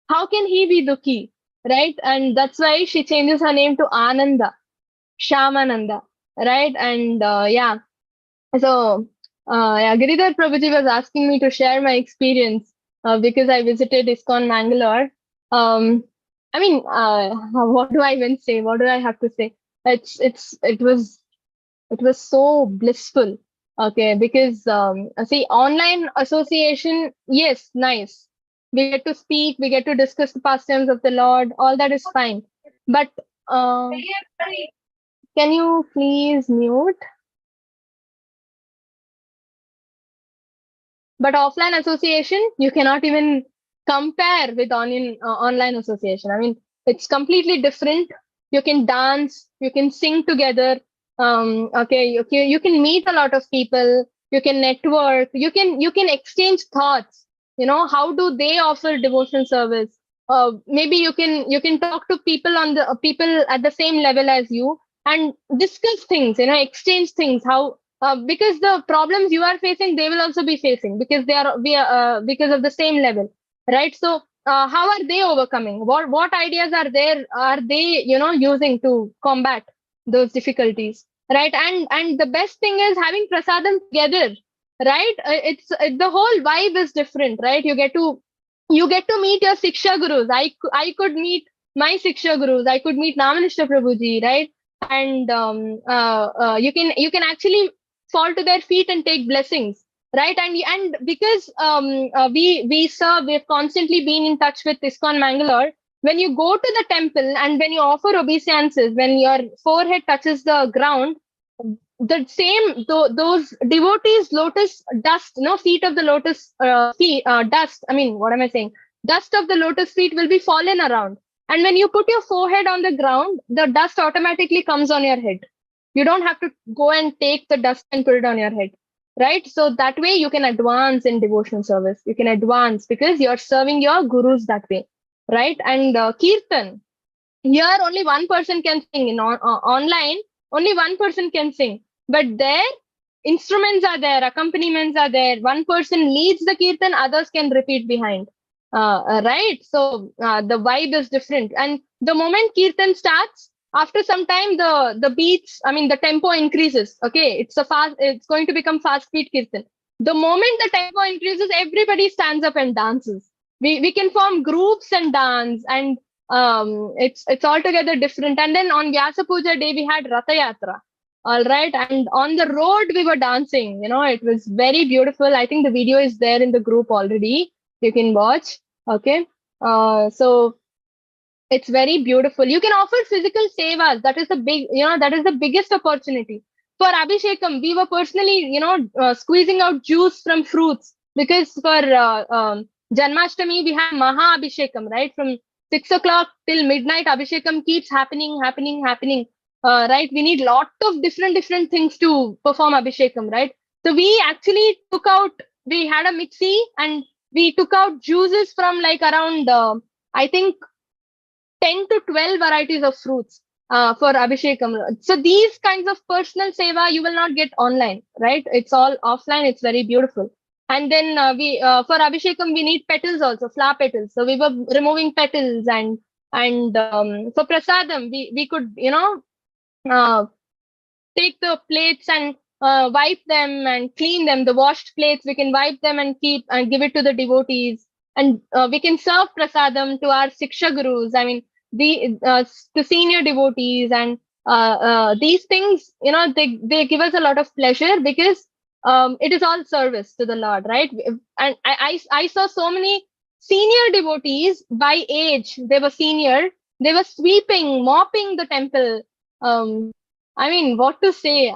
How can he be Dukhi? Right? And that's why she changes her name to Ananda, Shyamananda. Right? And So Giridhar Prabhuji was asking me to share my experience because I visited ISKCON Mangalore. What do I even say? What do I have to say? It was so blissful. Okay, because see, online association, yes, nice. We get to speak, we get to discuss the pastimes of the Lord. All that is fine. But can you please mute? But offline association, you cannot even compare with online association. I mean, it's completely different. You can dance, you can sing together. You can meet a lot of people. You can network. You can exchange thoughts. How do they offer devotional service? Maybe you can talk to people at the same level as you and discuss things. Exchange things. How because the problems you are facing, they will also be facing because because of the same level, right? So how are they overcoming? What ideas are there? Are they using to combat those difficulties, right? And the best thing is having prasadam together, right? The whole vibe is different, right? You get to meet your Siksha Gurus. I could meet my Siksha Gurus. I could meet Namanishta Prabhuji, right? And you can actually fall to their feet and take blessings, right? And because we've constantly been in touch with ISKCON Mangalore. When you go to the temple and when you offer obeisances, when your forehead touches the ground, the same those devotees lotus dust, feet of the lotus feet dust, I mean, what am I saying, dust of the lotus feet will be fallen around, and when you put your forehead on the ground, the dust automatically comes on your head. You don't have to go and take the dust and put it on your head, right? So that way you can advance in devotional service. You can advance because you're serving your gurus that way, right? And kirtan, here only one person can sing. Online only one person can sing, but there instruments are there, accompaniments are there. One person leads the kirtan, others can repeat behind, right? So the vibe is different, and the moment kirtan starts, after some time the beats, I mean the tempo increases. Okay, it's going to become fast beat kirtan. The moment the tempo increases, everybody stands up and dances. We can form groups and dance, and it's altogether different. And then on Vyasa Puja day we had Ratha Yatra, all right, and on the road we were dancing. It was very beautiful. I think the video is there in the group already, you can watch. Okay, so it's very beautiful. You can offer physical sevas. That is the biggest opportunity. For Abhishekam, we were personally, squeezing out juice from fruits, because for Janmashtami, we have Maha Abhishekam, right? From 6 o'clock till midnight, Abhishekam keeps happening. Right? We need lot of different things to perform Abhishekam, right? So we actually we had a mixie and we took out juices from like around, I think, 10 to 12 varieties of fruits for Abhishekam. So these kinds of personal seva you will not get online, right? It's all offline. It's very beautiful. And then for Abhishekam we need petals also, flower petals. So we were removing petals, and for prasadam we could take the plates and wipe them and clean them. The washed plates, we can wipe them and keep and give it to the devotees. And we can serve prasadam to our Siksha Gurus. I mean, the senior devotees, and these things, they give us a lot of pleasure, because it is all service to the Lord, right? And I saw so many senior devotees by age. They were senior. They were sweeping, mopping the temple. I mean, what to say?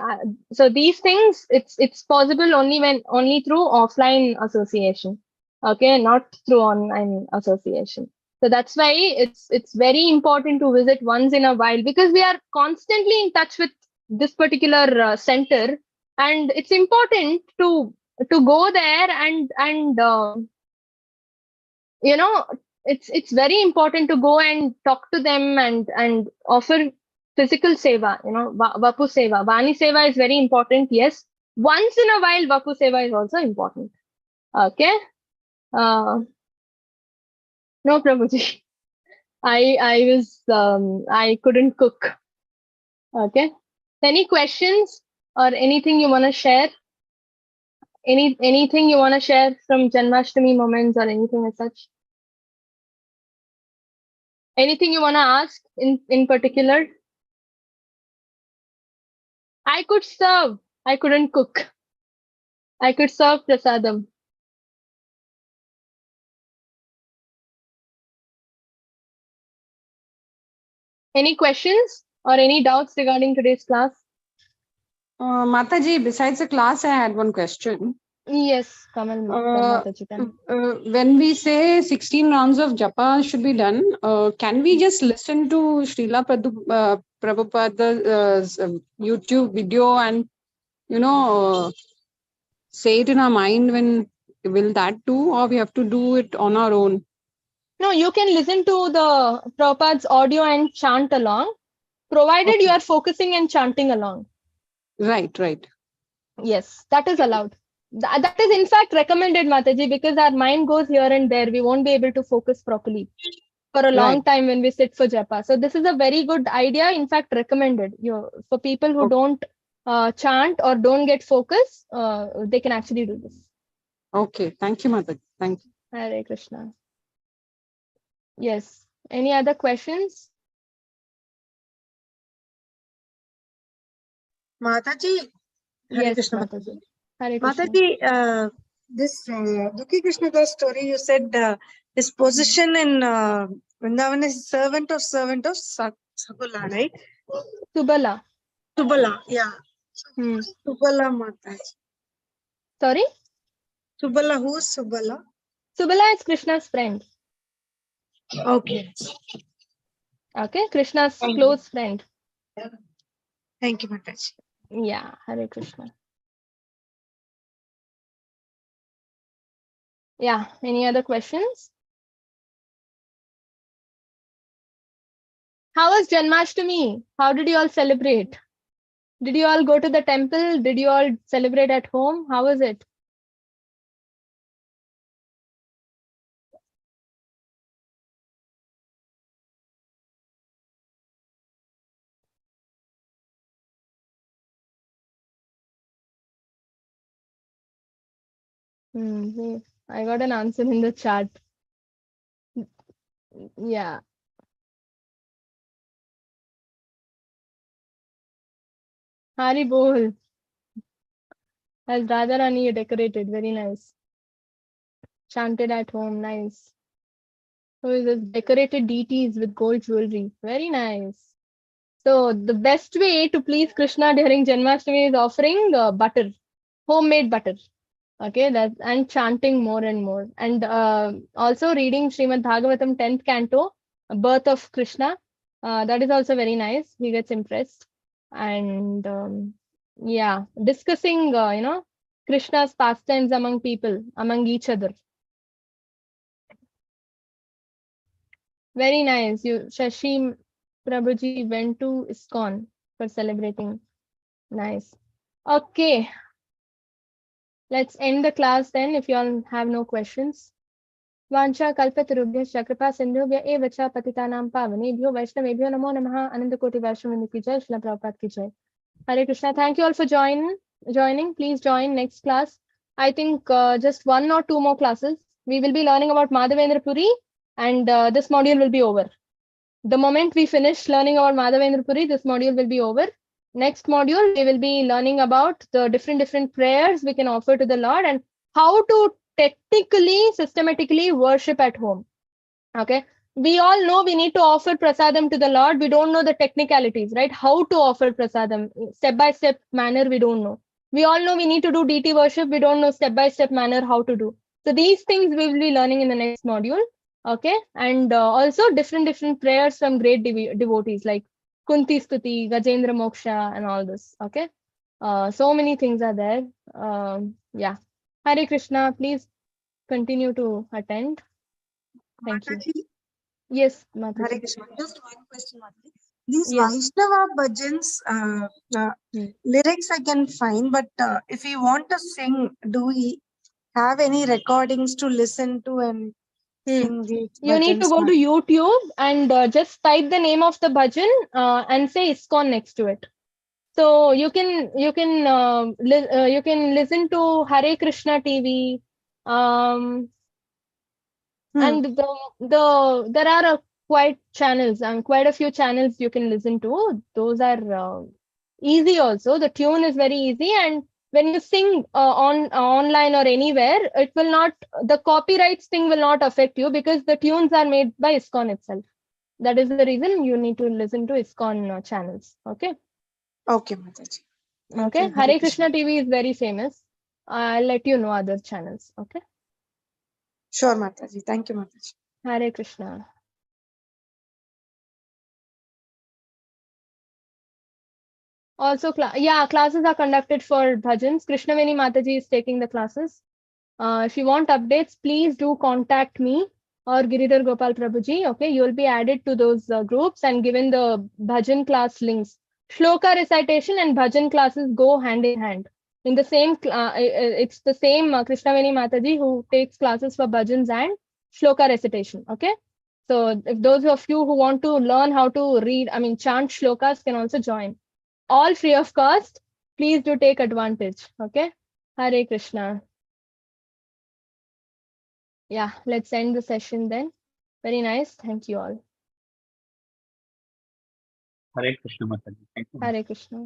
So these things, it's possible only through offline association. Okay, not through online association. So that's why it's very important to visit once in a while, because we are constantly in touch with this particular center, and it's important to go there and it's very important to go and talk to them and offer physical seva, vapu seva. Vani seva is very important, yes. Once in a while, vapu seva is also important. Okay. No, Prabhuji. I couldn't cook. Okay. Any questions or anything you want to share? Anything you want to share from Janmashtami moments or anything as such? Anything you want to ask in particular? I could serve. I couldn't cook. I could serve prasadam. Any questions or any doubts regarding today's class? Mataji, besides the class, I had one question. Yes, Kamal Mataji. When we say 16 rounds of japa should be done, can we just listen to Srila Prabhupada's YouTube video and, say it in our mind? Will that do, or we have to do it on our own? No, you can listen to the Prabhupada's audio and chant along, provided you are focusing and chanting along. Right. Yes, that is allowed. That is in fact recommended, Mataji, because our mind goes here and there. We won't be able to focus properly for a long time when we sit for japa. So this is a very good idea. In fact, recommended. For people who don't chant or don't get focus, they can actually do this. Okay. Thank you, Mataji. Thank you. Hare Krishna. Yes. Any other questions? Mataji. Hare Yes, Krishna. Mataji. Hare Krishna. Mataji, this Dukhi Krishnadas story, you said his position in Vrindavan is servant of Sakula, right? Subala. Subala, yeah. Subala Mataji. Sorry? Subala, who's Subala? Subala is Krishna's friend. Okay. Okay, Krishna's close friend. Thank you, Mataji. Yeah, Hare Krishna. Yeah, any other questions? How was Janmashtami? How did you all celebrate? Did you all go to the temple? Did you all celebrate at home? How was it? I got an answer in the chat. Yeah. Hari Bol. As Radharani, you decorated. Very nice. Chanted at home. Nice. So this decorated deities with gold jewelry. Very nice. So the best way to please Krishna during Janmashtami is offering butter, homemade butter. Okay, and chanting more and more. And also reading Srimad Bhagavatam 10th canto, Birth of Krishna. That is also very nice. He gets impressed. And yeah, discussing, Krishna's pastimes among people, among each other. Very nice. Shashi Prabhuji went to ISKCON for celebrating. Nice. Okay. Let's end the class then if you all have no questions. Vancha kalpatarubhyascha kripa sindhubhya eva cha patitanam pavanebhyo vaishnavebhyo namo namaha anandakoti vaishnav ki jai Srila Prabhupada ki jai. Hare Krishna. Thank you all for joining. Please join next class. I think just 1 or 2 more classes. We will be learning about Madhavendra Puri and this module will be over. The moment we finish learning about Madhavendra Puri, this module will be over. Next module, we will be learning about the different prayers we can offer to the Lord and how to technically, systematically worship at home. Okay. We all know we need to offer prasadam to the Lord. We don't know the technicalities, right? How to offer prasadam, step-by-step manner, we don't know. We all know we need to do deity worship. We don't know step-by-step manner how to do. So these things we will be learning in the next module. Okay. And also different prayers from great devotees like Kunti Stuti, Gajendra Moksha, and all this. Okay. So many things are there. Yeah. Hare Krishna, please continue to attend. Thank you. Yes, Mataji. Hare Krishna. Just one question, Mataji. These Vaishnava bhajans, lyrics I can find, but if we want to sing, do we have any recordings to listen to and sing these You need to go to YouTube and just type the name of the bhajan and say ISKCON next to it. So you can listen to Hare Krishna TV, and there are quite a few channels you can listen to. Those are easy also. The tune is very easy, and when you sing online or anywhere, the copyrights thing will not affect you because the tunes are made by ISKCON itself. That is the reason you need to listen to ISKCON channels. Okay. Okay, Mataji. Okay. Hare Krishna TV is very famous. I'll let you know other channels. Okay. Sure, Mataji. Thank you, Mataji. Hare Krishna. Also, classes are conducted for bhajans. Krishnaveni Mataji is taking the classes. If you want updates, please do contact me or Giridhar Gopal Prabhuji. Okay, you will be added to those groups and given the bhajan class links. Shloka recitation and bhajan classes go hand in hand. In the same, it's the same Krishnaveni Mataji who takes classes for bhajans and shloka recitation. Okay, so if those of you who want to learn how to read, chant shlokas can also join. All free of cost. Please do take advantage. Okay, Hare Krishna. Yeah, let's end the session then. Very nice. Thank you all. Hare Krishna Mataji. Thank you. Hare Krishna.